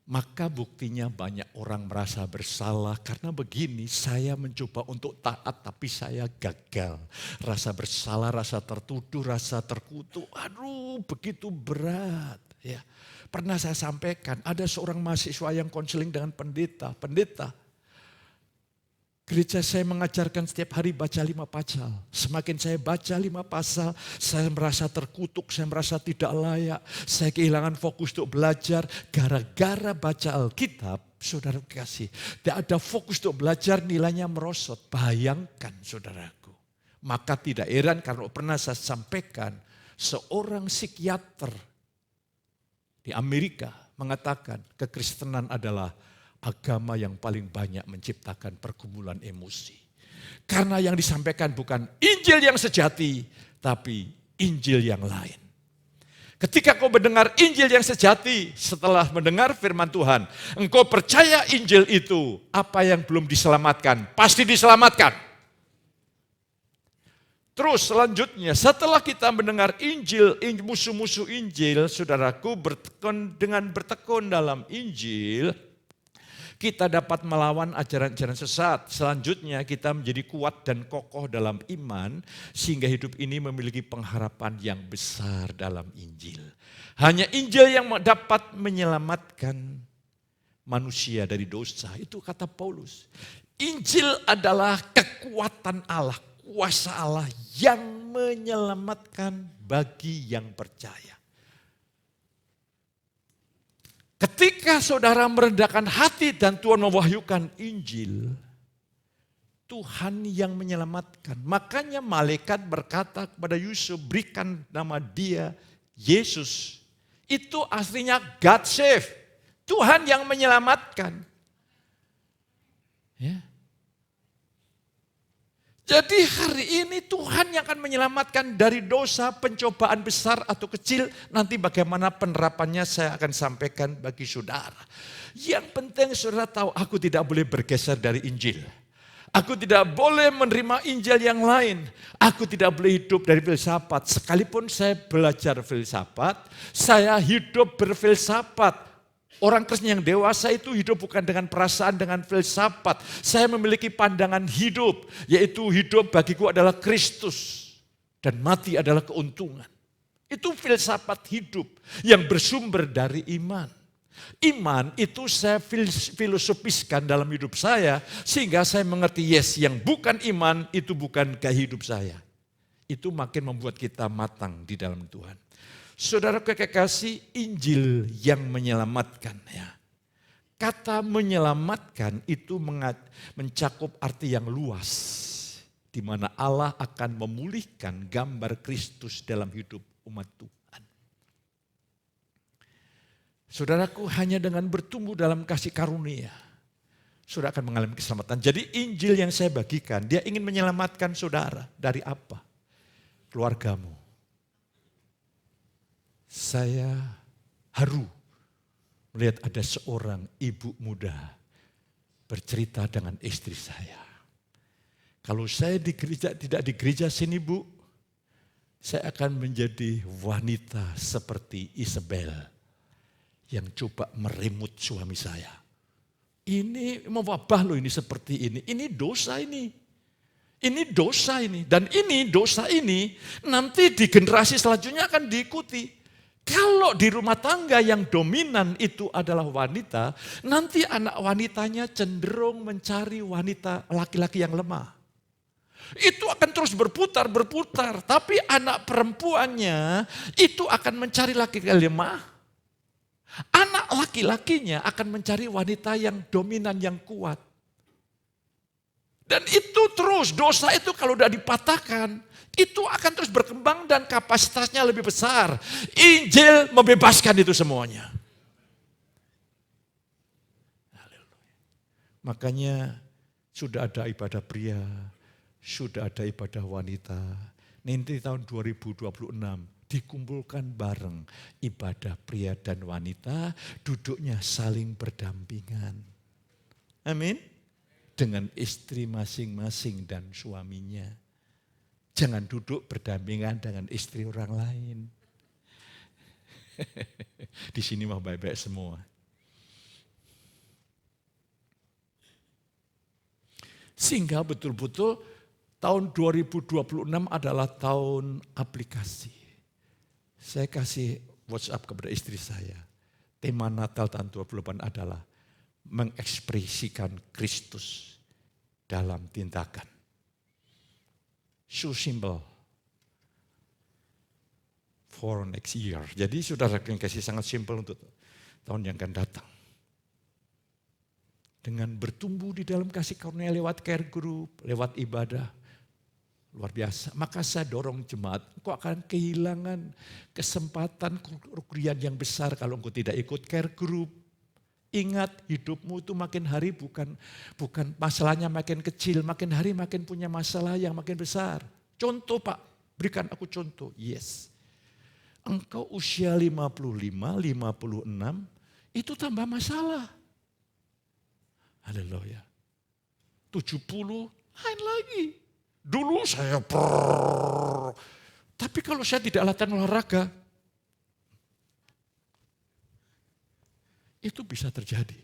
Maka buktinya banyak orang merasa bersalah karena begini, saya mencoba untuk taat tapi saya gagal. Rasa bersalah, rasa tertuduh, rasa terkutuk, aduh begitu berat. Ya. Pernah saya sampaikan, ada seorang mahasiswa yang konseling dengan pendeta. Gereja saya mengajarkan setiap hari baca 5 pasal. Semakin saya baca 5 pasal, saya merasa terkutuk, saya merasa tidak layak. Saya kehilangan fokus untuk belajar. Gara-gara baca Alkitab, saudara kasih. Tidak ada fokus untuk belajar, nilainya merosot. Bayangkan saudaraku. Maka tidak heran karena pernah saya sampaikan, seorang psikiater di Amerika mengatakan kekristenan adalah agama yang paling banyak menciptakan pergumulan emosi. Karena yang disampaikan bukan Injil yang sejati, tapi Injil yang lain. Ketika kau mendengar Injil yang sejati, setelah mendengar firman Tuhan, engkau percaya Injil itu, apa yang belum diselamatkan, pasti diselamatkan. Terus selanjutnya, setelah kita mendengar Injil, musuh-musuh Injil, saudaraku, dengan bertekun dalam Injil, kita dapat melawan ajaran-ajaran sesat. Selanjutnya kita menjadi kuat dan kokoh dalam iman sehingga hidup ini memiliki pengharapan yang besar dalam Injil. Hanya Injil yang dapat menyelamatkan manusia dari dosa. Itu kata Paulus. Injil adalah kekuatan Allah, kuasa Allah yang menyelamatkan bagi yang percaya. Ketika saudara merendahkan hati dan Tuhan mewahyukan Injil, Tuhan yang menyelamatkan. Makanya malaikat berkata kepada Yusuf, berikan nama dia Yesus. Itu aslinya God save. Tuhan yang menyelamatkan. Ya. Jadi hari ini Tuhan yang akan menyelamatkan dari dosa, pencobaan besar atau kecil. Nanti bagaimana penerapannya saya akan sampaikan bagi saudara. Yang penting saudara tahu, aku tidak boleh bergeser dari Injil. Aku tidak boleh menerima Injil yang lain. Aku tidak boleh hidup dari filsafat. Sekalipun saya belajar filsafat, saya hidup berfilsafat. Orang Kristen yang dewasa itu hidup bukan dengan perasaan, dengan filsafat. Saya memiliki pandangan hidup, yaitu hidup bagiku adalah Kristus. Dan mati adalah keuntungan. Itu filsafat hidup yang bersumber dari iman. Iman itu saya filosofiskan dalam hidup saya, sehingga saya mengerti yang bukan iman itu bukan gaya hidup saya. Itu makin membuat kita matang di dalam Tuhan. Saudara kekasih, Injil yang menyelamatkan. Ya. Kata menyelamatkan itu mencakup arti yang luas. Di mana Allah akan memulihkan gambar Kristus dalam hidup umat Tuhan. Saudaraku, hanya dengan bertumbuh dalam kasih karunia, saudara akan mengalami keselamatan. Jadi Injil yang saya bagikan, dia ingin menyelamatkan saudara. Dari apa? Keluargamu. Saya haru melihat ada seorang ibu muda bercerita dengan istri saya. Kalau saya di gereja, tidak di gereja sini Bu, saya akan menjadi wanita seperti Isabel yang coba meremut suami saya. Ini mewabah loh ini seperti ini. Ini dosa ini. Ini dosa ini. Dan ini dosa ini nanti di generasi selanjutnya akan diikuti. Kalau di rumah tangga yang dominan itu adalah wanita, nanti anak wanitanya cenderung mencari wanita laki-laki yang lemah. Itu akan terus berputar. Tapi anak perempuannya itu akan mencari laki-laki lemah. Anak laki-lakinya akan mencari wanita yang dominan, yang kuat. Dan itu terus, dosa itu kalau sudah dipatahkan, itu akan terus berkembang dan kapasitasnya lebih besar. Injil membebaskan itu semuanya. Makanya sudah ada ibadah pria, sudah ada ibadah wanita. Nanti tahun 2026 dikumpulkan bareng ibadah pria dan wanita, duduknya saling berdampingan. Amin. Dengan istri masing-masing dan suaminya. Jangan duduk berdampingan dengan istri orang lain. Di sini mah baik-baik semua. Sehingga betul-betul tahun 2026 adalah tahun aplikasi. Saya kasih WhatsApp kepada istri saya. Tema Natal tahun 2028 adalah mengekspresikan Kristus dalam tindakan. So simple for next year. Jadi saudara yang kasih sangat simple untuk tahun yang akan datang. Dengan bertumbuh di dalam kasih karunia lewat care group, lewat ibadah, luar biasa. Maka saya dorong jemaat, engkau akan kehilangan kesempatan kerugian yang besar kalau engkau tidak ikut care group. Ingat, hidupmu itu makin hari bukan masalahnya makin kecil, makin hari makin punya masalah yang makin besar. Contoh Pak, berikan aku contoh. Yes. Engkau usia 55, 56, itu tambah masalah. Haleluya. 70, lain lagi. Dulu saya tapi kalau saya tidak latihan olahraga, itu bisa terjadi.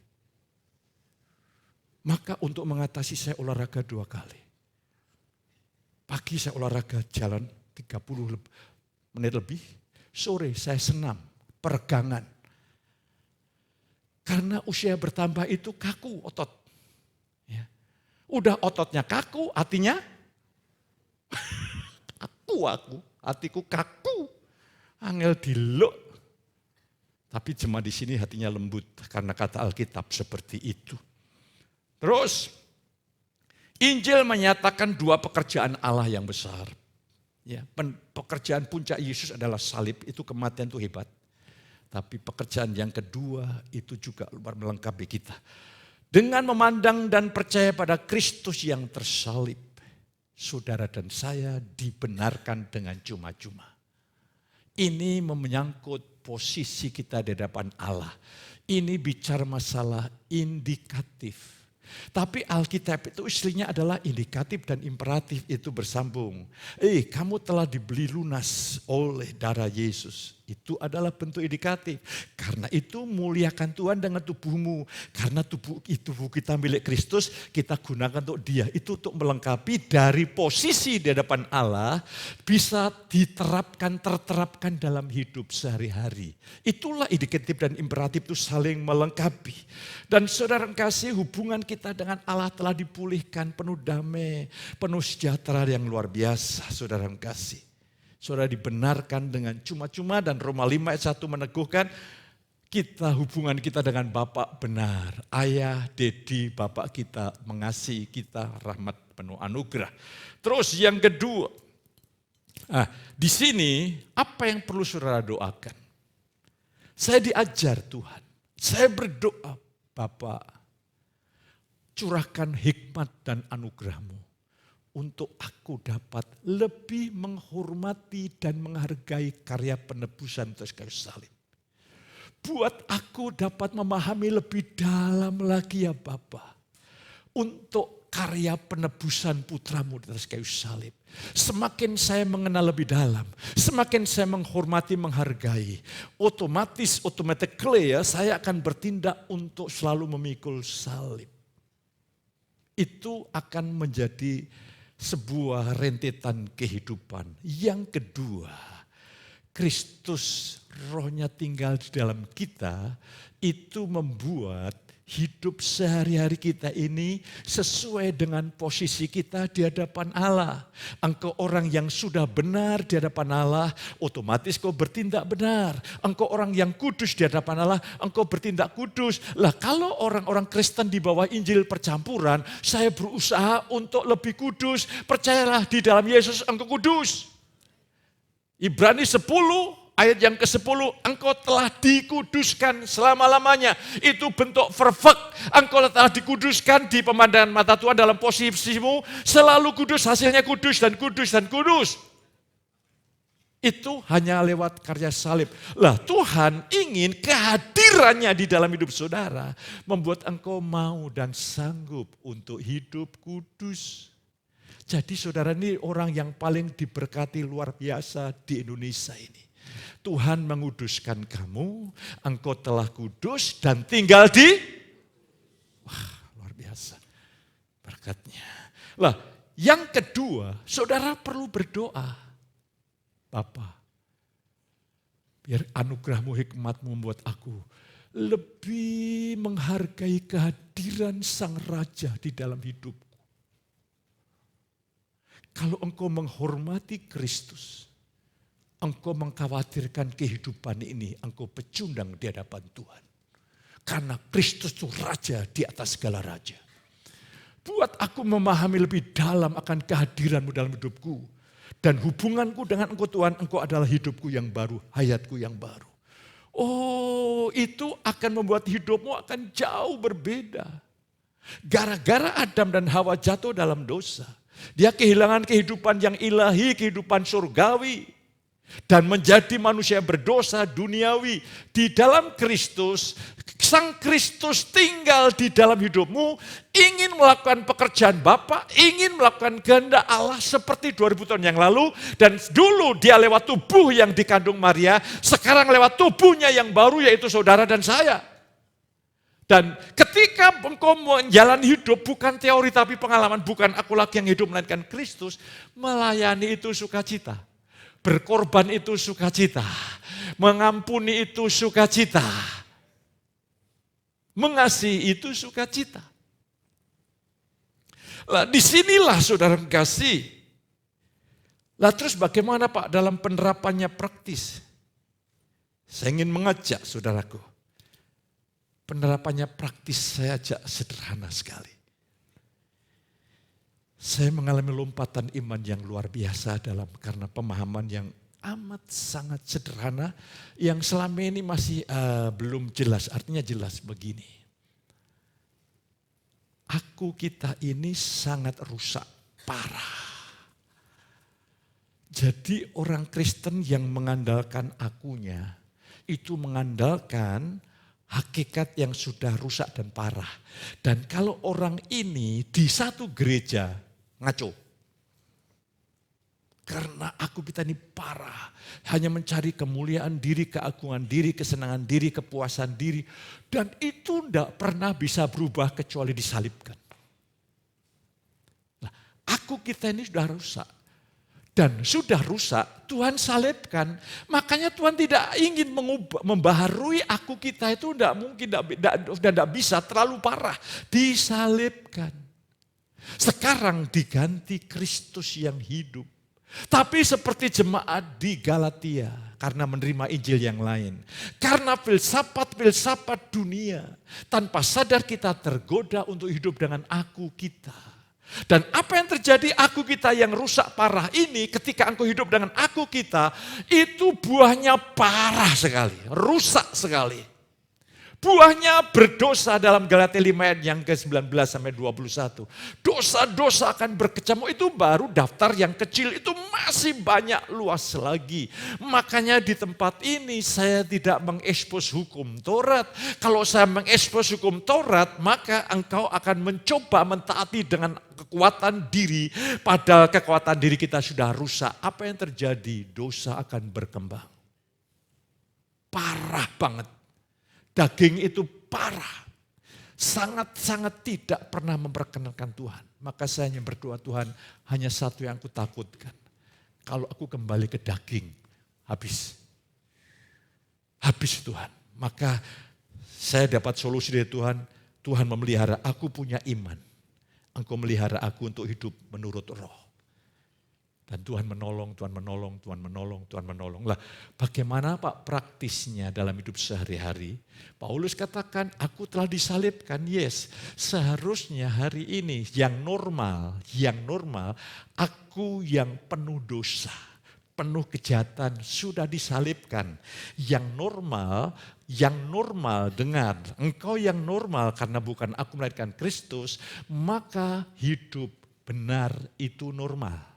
Maka untuk mengatasi saya olahraga 2 kali. Pagi saya olahraga jalan 30 menit lebih. Sore saya senam, peregangan. Karena usia bertambah itu kaku otot. Ya. Udah ototnya kaku, hatinya kaku. Hatiku kaku. Angel diluk. Tapi jemaat di sini hatinya lembut karena kata Alkitab seperti itu. Terus Injil menyatakan dua pekerjaan Allah yang besar. Ya, pekerjaan puncak Yesus adalah salib, itu kematian itu hebat. Tapi pekerjaan yang kedua itu juga luar melengkapi kita. Dengan memandang dan percaya pada Kristus yang tersalib, saudara dan saya dibenarkan dengan cuma-cuma. Ini menyangkut posisi kita di hadapan Allah. Ini bicara masalah indikatif. Tapi Alkitab itu istilahnya adalah indikatif dan imperatif, itu bersambung. Kamu telah dibeli lunas oleh darah Yesus. Itu adalah bentuk indikatif. Karena itu muliakan Tuhan dengan tubuhmu. Karena tubuh kita milik Kristus, kita gunakan untuk Dia. Itu untuk melengkapi dari posisi di hadapan Allah, bisa terterapkan dalam hidup sehari-hari. Itulah indikatif dan imperatif itu saling melengkapi. Dan saudara kasih, hubungan kita dengan Allah telah dipulihkan, penuh damai, penuh sejahtera yang luar biasa, saudara kasih. Saudara dibenarkan dengan cuma-cuma, dan Roma 5 ayat 1 meneguhkan hubungan kita dengan Bapa benar. Ayah, Dedi, Bapak kita mengasihi kita, rahmat penuh anugerah. Terus yang kedua, di sini apa yang perlu saudara doakan? Saya diajar Tuhan, saya berdoa, Bapak, curahkan hikmat dan anugerah-Mu untuk aku dapat lebih menghormati dan menghargai karya penebusan atas kayu salib. Buat aku dapat memahami lebih dalam lagi ya Bapa, untuk karya penebusan putramu di atas kayu salib. Semakin saya mengenal lebih dalam, semakin saya menghormati, menghargai, automatically ya, saya akan bertindak untuk selalu memikul salib. Itu akan menjadi sebuah rentetan kehidupan. Yang kedua, Kristus rohnya tinggal di dalam kita, itu membuat hidup sehari-hari kita ini sesuai dengan posisi kita di hadapan Allah. Engkau orang yang sudah benar di hadapan Allah, otomatis kau bertindak benar. Engkau orang yang kudus di hadapan Allah, engkau bertindak kudus. Lah kalau orang-orang Kristen di bawah Injil percampuran, saya berusaha untuk lebih kudus. Percayalah di dalam Yesus engkau kudus. Ibrani 10 ayat yang ke-10, engkau telah dikuduskan selama-lamanya. Itu bentuk perfect. Engkau telah dikuduskan di pemandangan mata Tuhan dalam posisimu. Selalu kudus, hasilnya kudus dan kudus dan kudus. Itu hanya lewat karya salib. Lah Tuhan ingin kehadirannya di dalam hidup saudara, membuat engkau mau dan sanggup untuk hidup kudus. Jadi saudara ini orang yang paling diberkati luar biasa di Indonesia ini. Tuhan menguduskan kamu, engkau telah kudus dan tinggal di, luar biasa berkatnya. Lah, yang kedua, saudara perlu berdoa. Bapa, biar anugerahmu, hikmatmu membuat aku lebih menghargai kehadiran Sang Raja di dalam hidupku. Kalau engkau menghormati Kristus, engkau mengkhawatirkan kehidupan ini, engkau pecundang di hadapan Tuhan. Karena Kristus itu Raja di atas segala raja. Buat aku memahami lebih dalam akan kehadiranmu dalam hidupku. Dan hubunganku dengan engkau Tuhan, engkau adalah hidupku yang baru, hayatku yang baru. Oh, itu akan membuat hidupmu akan jauh berbeda. Gara-gara Adam dan Hawa jatuh dalam dosa, dia kehilangan kehidupan yang ilahi, kehidupan surgawi. Dan menjadi manusia berdosa duniawi. Di dalam Kristus, Sang Kristus tinggal di dalam hidupmu, ingin melakukan pekerjaan Bapa, ingin melakukan kehendak Allah seperti 2000 tahun yang lalu. Dan dulu dia lewat tubuh yang dikandung Maria, sekarang lewat tubuhnya yang baru yaitu saudara dan saya. Dan ketika engkau menjalani hidup bukan teori tapi pengalaman, bukan aku lagi yang hidup melainkan Kristus, melayani itu sukacita. Berkorban itu sukacita, mengampuni itu sukacita, mengasihi itu sukacita. Lah disinilah saudara kasih. Lah terus bagaimana Pak dalam penerapannya praktis? Saya ingin mengajak saudaraku. Penerapannya praktis saya ajak sederhana sekali. Saya mengalami lompatan iman yang luar biasa karena pemahaman yang amat sangat sederhana yang selama ini masih belum jelas. Artinya jelas begini. Aku kita ini sangat rusak, parah. Jadi orang Kristen yang mengandalkan akunya itu mengandalkan hakikat yang sudah rusak dan parah. Dan kalau orang ini di satu gereja ngaco. Karena aku kita ini parah. Hanya mencari kemuliaan diri, keagungan diri, kesenangan diri, kepuasan diri. Dan itu tidak pernah bisa berubah kecuali disalibkan. Nah, aku kita ini sudah rusak. Dan sudah rusak, Tuhan salibkan. Makanya Tuhan tidak ingin membaharui aku kita itu tidak mungkin, tidak bisa, terlalu parah. Disalibkan. Sekarang diganti Kristus yang hidup. Tapi seperti jemaat di Galatia, karena menerima Injil yang lain. Karena filsafat dunia, tanpa sadar kita tergoda untuk hidup dengan aku kita. Dan apa yang terjadi aku kita yang rusak parah ini ketika engkau hidup dengan aku kita, itu buahnya parah sekali, rusak sekali. Buahnya berdosa dalam Galatia 5 ayat yang ke-19 sampai 21. Dosa-dosa akan berkecamuk, itu baru daftar yang kecil, itu masih banyak luas lagi. Makanya di tempat ini saya tidak mengekspos hukum Taurat. Kalau saya mengekspos hukum Taurat, maka engkau akan mencoba mentaati dengan kekuatan diri, padahal kekuatan diri kita sudah rusak. Apa yang terjadi? Dosa akan berkembang. Parah banget. Daging itu parah, sangat-sangat tidak pernah memperkenalkan Tuhan. Maka saya hanya berdoa, Tuhan, hanya satu yang aku takutkan. Kalau aku kembali ke daging, habis. Habis Tuhan. Maka saya dapat solusi dari Tuhan. Tuhan memelihara, aku punya iman. Engkau melihara aku untuk hidup menurut roh. Dan Tuhan menolong, Tuhan menolong, Tuhan menolong, Tuhan menolong. Lah, bagaimana Pak praktisnya dalam hidup sehari-hari? Paulus katakan, aku telah disalibkan. Yes, seharusnya hari ini yang normal, aku yang penuh dosa, penuh kejahatan sudah disalibkan. Yang normal dengar, engkau yang normal karena bukan aku melainkan Kristus, maka hidup benar itu normal.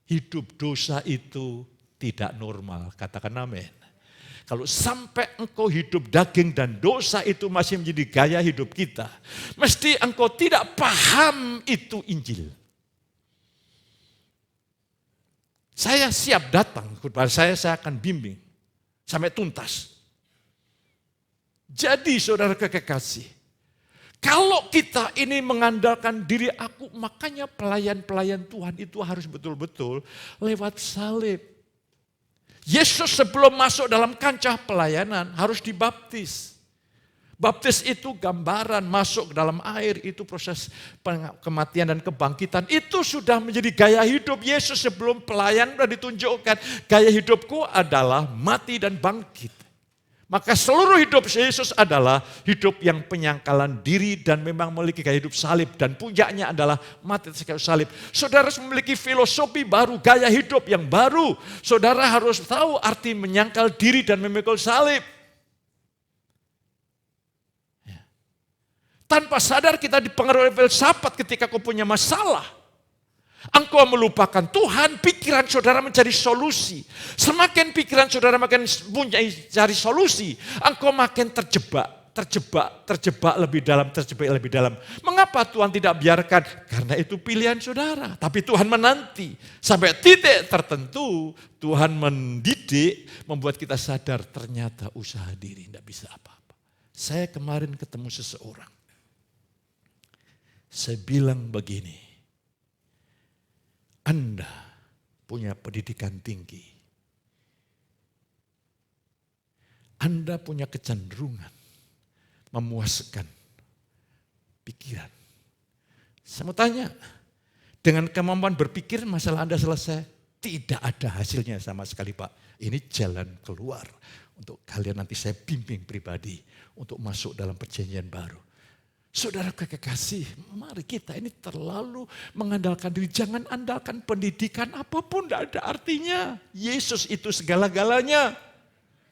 Hidup dosa itu tidak normal, katakan amin. Kalau sampai engkau hidup daging dan dosa itu masih menjadi gaya hidup kita, mesti engkau tidak paham itu Injil. Saya siap datang kepada saya akan bimbing sampai tuntas. Jadi saudara kekasih, kalau kita ini mengandalkan diri aku, makanya pelayan-pelayan Tuhan itu harus betul-betul lewat salib. Yesus sebelum masuk dalam kancah pelayanan harus dibaptis. Baptis itu gambaran masuk ke dalam air, itu proses kematian dan kebangkitan. Itu sudah menjadi gaya hidup Yesus sebelum pelayan sudah ditunjukkan. Gaya hidupku adalah mati dan bangkit. Maka seluruh hidup Yesus adalah hidup yang penyangkalan diri dan memang memiliki gaya hidup salib. Dan puncaknya adalah mati atas kayu salib. Saudara harus memiliki filosofi baru, gaya hidup yang baru. Saudara harus tahu arti menyangkal diri dan memikul salib. Ya. Tanpa sadar kita dipengaruhi filsafat ketika kau punya masalah. Engkau melupakan Tuhan, pikiran saudara mencari solusi. Semakin pikiran saudara makin cari solusi, engkau makin terjebak lebih dalam. Mengapa Tuhan tidak biarkan? Karena itu pilihan saudara. Tapi Tuhan menanti sampai titik tertentu, Tuhan mendidik, membuat kita sadar ternyata usaha diri tidak bisa apa-apa. Saya kemarin ketemu seseorang. Saya bilang begini. Anda punya pendidikan tinggi. Anda punya kecenderungan memuaskan pikiran. Saya mau tanya, dengan kemampuan berpikir masalah Anda selesai? Tidak ada hasilnya sama sekali Pak. Ini jalan keluar untuk kalian nanti saya bimbing pribadi untuk masuk dalam perjanjian baru. Saudara kekasih, mari kita ini terlalu mengandalkan diri. Jangan andalkan pendidikan apapun, tidak ada artinya. Yesus itu segala-galanya.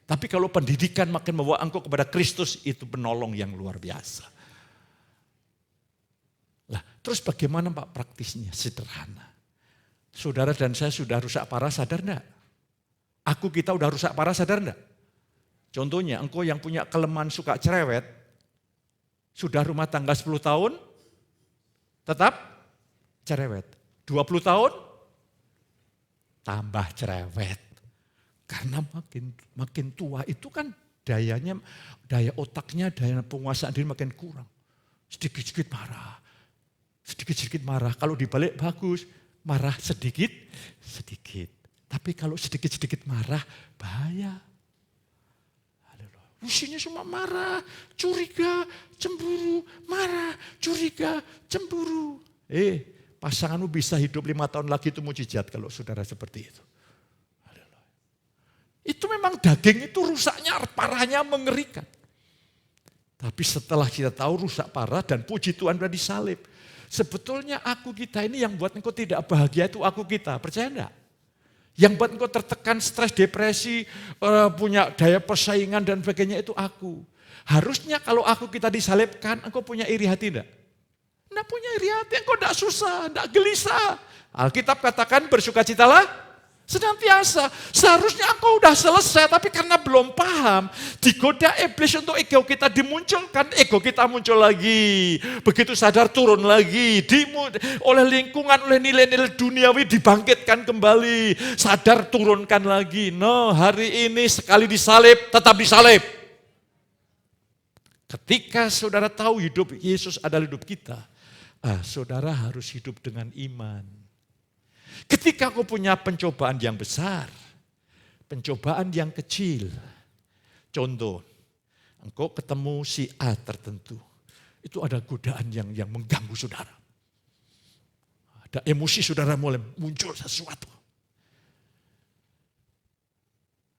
Tapi kalau pendidikan makin membawa engkau kepada Kristus, itu penolong yang luar biasa. Lah, terus bagaimana Pak praktisnya? Sederhana. Saudara dan saya sudah rusak parah, sadar enggak? Kita udah rusak parah, sadar enggak? Contohnya, engkau yang punya kelemahan suka cerewet, sudah rumah tangga 10 tahun, tetap cerewet. 20 tahun, tambah cerewet. Karena makin tua itu kan daya otaknya, daya penguasaan diri makin kurang. Sedikit-sedikit marah. Sedikit-sedikit marah. Kalau dibalik bagus, marah sedikit-sedikit. Tapi kalau sedikit-sedikit marah, bahaya. Usianya semua marah, curiga, cemburu, marah, curiga, cemburu. Pasanganmu bisa hidup 5 tahun lagi, itu mujizat kalau saudara seperti itu. Itu memang daging itu rusaknya, parahnya mengerikan. Tapi setelah kita tahu rusak parah dan puji Tuhan sudah disalib. Sebetulnya kita ini yang buat engkau tidak bahagia itu kita, percaya enggak? Yang buat engkau tertekan, stres, depresi, punya daya persaingan dan sebagainya itu aku. Harusnya kalau kita disalibkan, engkau punya iri hati enggak? Enggak punya iri hati, engkau enggak susah, enggak gelisah. Alkitab katakan bersukacitalah senantiasa. Seharusnya engkau udah selesai, tapi karena belum paham, digoda iblis untuk ego kita dimunculkan, ego kita muncul lagi. Begitu sadar turun lagi, oleh lingkungan, oleh nilai-nilai duniawi dibangkitkan kembali. Sadar turunkan lagi. No, hari ini sekali disalib, tetap disalib. Ketika saudara tahu hidup Yesus adalah hidup kita, saudara harus hidup dengan iman. Ketika kau punya pencobaan yang besar, pencobaan yang kecil, contoh, engkau ketemu si A tertentu, itu ada godaan yang mengganggu saudara. Ada emosi saudara mulai muncul sesuatu.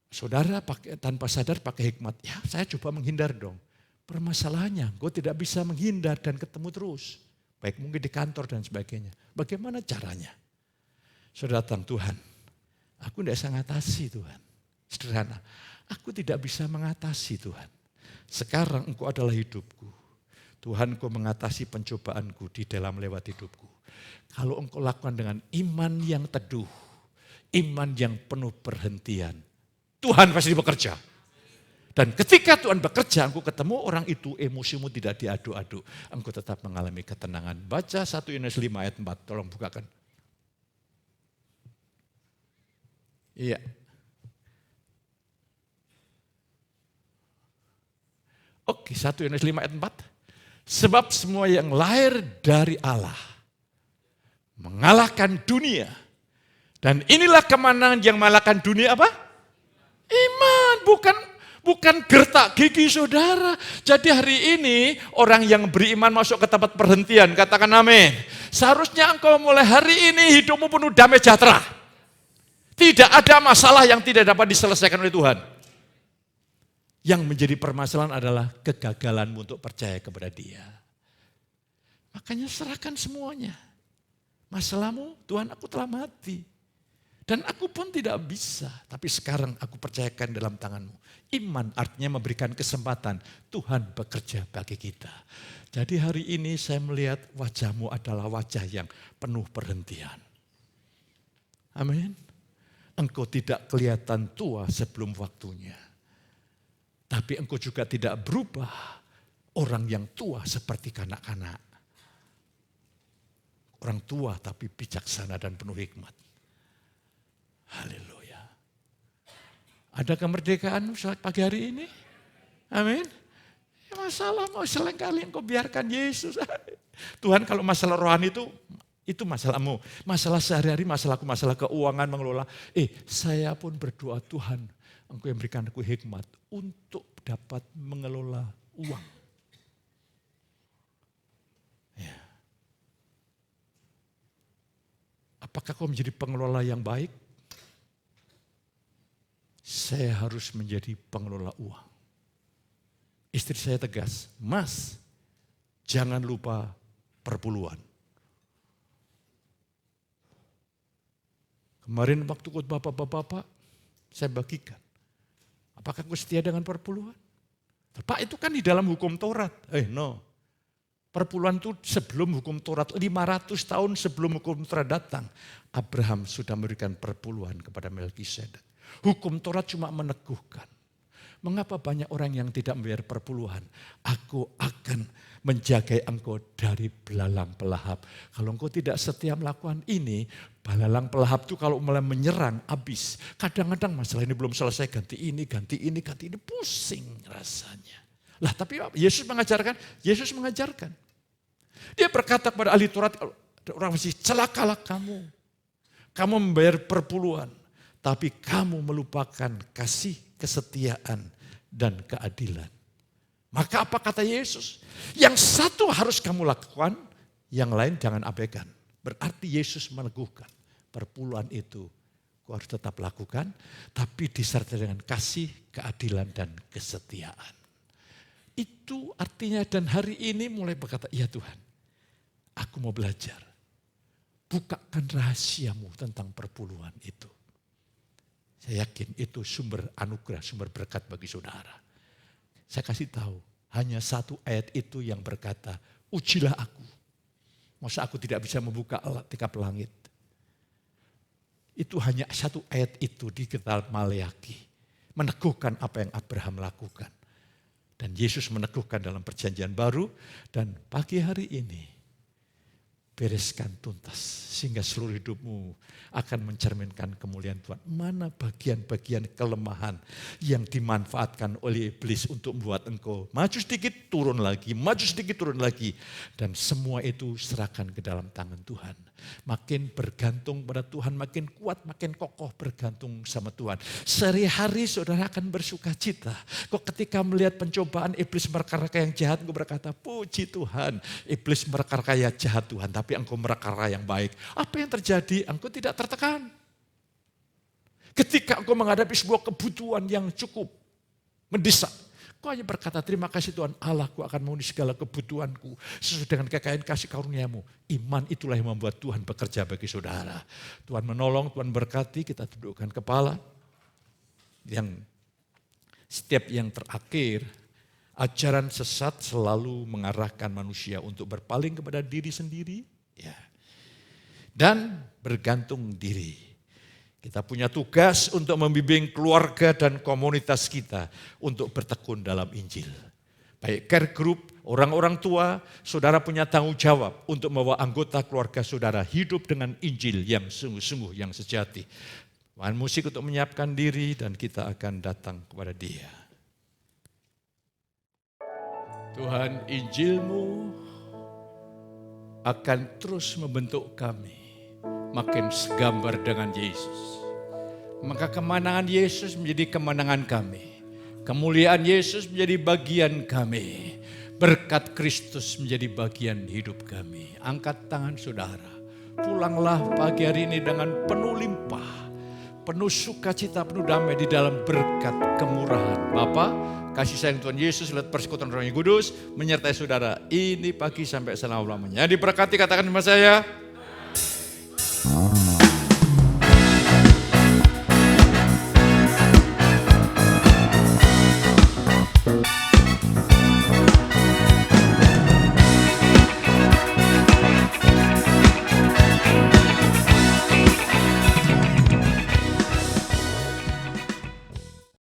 Saudara tanpa sadar pakai hikmat, ya saya coba menghindar dong. Permasalahannya, engkau tidak bisa menghindar dan ketemu terus. Baik mungkin di kantor dan sebagainya. Bagaimana caranya? Saudara datang, Tuhan, aku tidak bisa mengatasi Tuhan. Sederhana, aku tidak bisa mengatasi Tuhan. Sekarang engkau adalah hidupku. Tuhan, engkau mengatasi pencobaanku di dalam lewat hidupku. Kalau engkau lakukan dengan iman yang teduh, iman yang penuh perhentian, Tuhan pasti bekerja. Dan ketika Tuhan bekerja, engkau ketemu orang itu, emosimu tidak diadu-adu. Engkau tetap mengalami ketenangan. Baca 1 Yohanes 5 ayat 4, tolong bukakan. Iya. Oke, 1 Yohanes 5 ayat 4. Sebab semua yang lahir dari Allah mengalahkan dunia. Dan inilah kemenangan yang mengalahkan dunia apa? Iman, bukan gertak gigi saudara. Jadi hari ini orang yang beriman masuk ke tempat perhentian, katakan amin. Seharusnya engkau mulai hari ini hidupmu penuh damai sejahtera. Tidak ada masalah yang tidak dapat diselesaikan oleh Tuhan. Yang menjadi permasalahan adalah kegagalanmu untuk percaya kepada Dia. Makanya serahkan semuanya. Masalahmu, Tuhan aku telah mati. Dan aku pun tidak bisa. Tapi sekarang aku percayakan dalam tanganmu. Iman artinya memberikan kesempatan. Tuhan bekerja bagi kita. Jadi hari ini saya melihat wajahmu adalah wajah yang penuh perhentian. Amin. Engkau tidak kelihatan tua sebelum waktunya. Tapi engkau juga tidak berubah orang yang tua seperti kanak-kanak. Orang tua tapi bijaksana dan penuh hikmat. Haleluya. Ada kemerdekaan pagi hari ini? Amin. Masalah mau selengkali engkau biarkan Yesus. Tuhan kalau masalah rohani itu masalahmu. Masalah sehari-hari, masalahku, masalah keuangan, mengelola. Saya pun berdoa, Tuhan, engkau yang berikan aku hikmat untuk dapat mengelola uang. Ya. Apakah kau menjadi pengelola yang baik? Saya harus menjadi pengelola uang. Istri saya tegas, Mas, jangan lupa perpuluhan. Kemarin waktu khotbah bapak-bapak, saya bagikan. Apakah engkau setia dengan perpuluhan? Pak, itu kan di dalam hukum Taurat. No. Perpuluhan itu sebelum hukum Taurat, 500 tahun sebelum hukum Taurat datang. Abraham sudah memberikan perpuluhan kepada Melkisedek. Hukum Taurat cuma meneguhkan. Mengapa banyak orang yang tidak membayar perpuluhan? Aku akan menjaga engkau dari belalang pelahap. Kalau engkau tidak setia melakukan ini, belalang pelahap itu kalau mulai menyerang, habis. Kadang-kadang masalah ini belum selesai, ganti ini, pusing rasanya. Lah tapi Yesus mengajarkan. Dia berkata kepada ahli Taurat, orang Mesir, celakalah kamu. Kamu membayar perpuluhan, tapi kamu melupakan kasih, kesetiaan, dan keadilan. Maka apa kata Yesus? Yang satu harus kamu lakukan, yang lain jangan abaikan. Berarti Yesus meneguhkan perpuluhan itu kau harus tetap lakukan, tapi disertai dengan kasih, keadilan, dan kesetiaan. Itu artinya dan hari ini mulai berkata, ya Tuhan, aku mau belajar. Bukakan rahasiamu tentang perpuluhan itu. Saya yakin itu sumber anugerah, sumber berkat bagi saudara. Saya kasih tahu, hanya satu ayat itu yang berkata, ujilah aku. Masa aku tidak bisa membuka tingkap langit. Itu hanya satu ayat itu di kitab Maleakhi. Meneguhkan apa yang Abraham lakukan. Dan Yesus meneguhkan dalam perjanjian baru. Dan pagi hari ini, bereskan tuntas sehingga seluruh hidupmu akan mencerminkan kemuliaan Tuhan. Mana bagian-bagian kelemahan yang dimanfaatkan oleh iblis untuk membuat engkau maju sedikit turun lagi, maju sedikit turun lagi. Dan semua itu serahkan ke dalam tangan Tuhan. Makin bergantung pada Tuhan, makin kuat, makin kokoh bergantung sama Tuhan. Sehari-hari saudara akan bersuka cita. Kok ketika melihat pencobaan iblis merekarka yang jahat, engkau berkata, puji Tuhan, iblis merekarka yang jahat Tuhan, tapi engkau merekarka yang baik. Apa yang terjadi? Engkau tidak tertekan. Ketika engkau menghadapi sebuah kebutuhan yang cukup mendesak, kau hanya berkata, terima kasih Tuhan Allahku akan memenuhi segala kebutuhanku sesuai dengan kekayaan kasih karuniamu. Iman itulah yang membuat Tuhan bekerja bagi saudara. Tuhan menolong, Tuhan berkati, kita dudukkan kepala. Yang setiap yang terakhir, ajaran sesat selalu mengarahkan manusia untuk berpaling kepada diri sendiri. Ya. Dan bergantung diri. Kita punya tugas untuk membimbing keluarga dan komunitas kita untuk bertekun dalam Injil. Baik care group, orang-orang tua, saudara punya tanggung jawab untuk membawa anggota keluarga saudara hidup dengan Injil yang sungguh-sungguh, yang sejati. Main musik untuk menyiapkan diri dan kita akan datang kepada Dia. Tuhan, Injil-Mu akan terus membentuk kami makin segambar dengan Yesus. Maka kemenangan Yesus menjadi kemenangan kami. Kemuliaan Yesus menjadi bagian kami. Berkat Kristus menjadi bagian hidup kami. Angkat tangan saudara. Pulanglah pagi hari ini dengan penuh limpah. Penuh sukacita, penuh damai di dalam berkat kemurahan Bapa, kasih sayang Tuhan Yesus, lihat persekutuan Roh yang Kudus menyertai saudara ini pagi sampai selama-lamanya. Diberkati, katakan sama saya.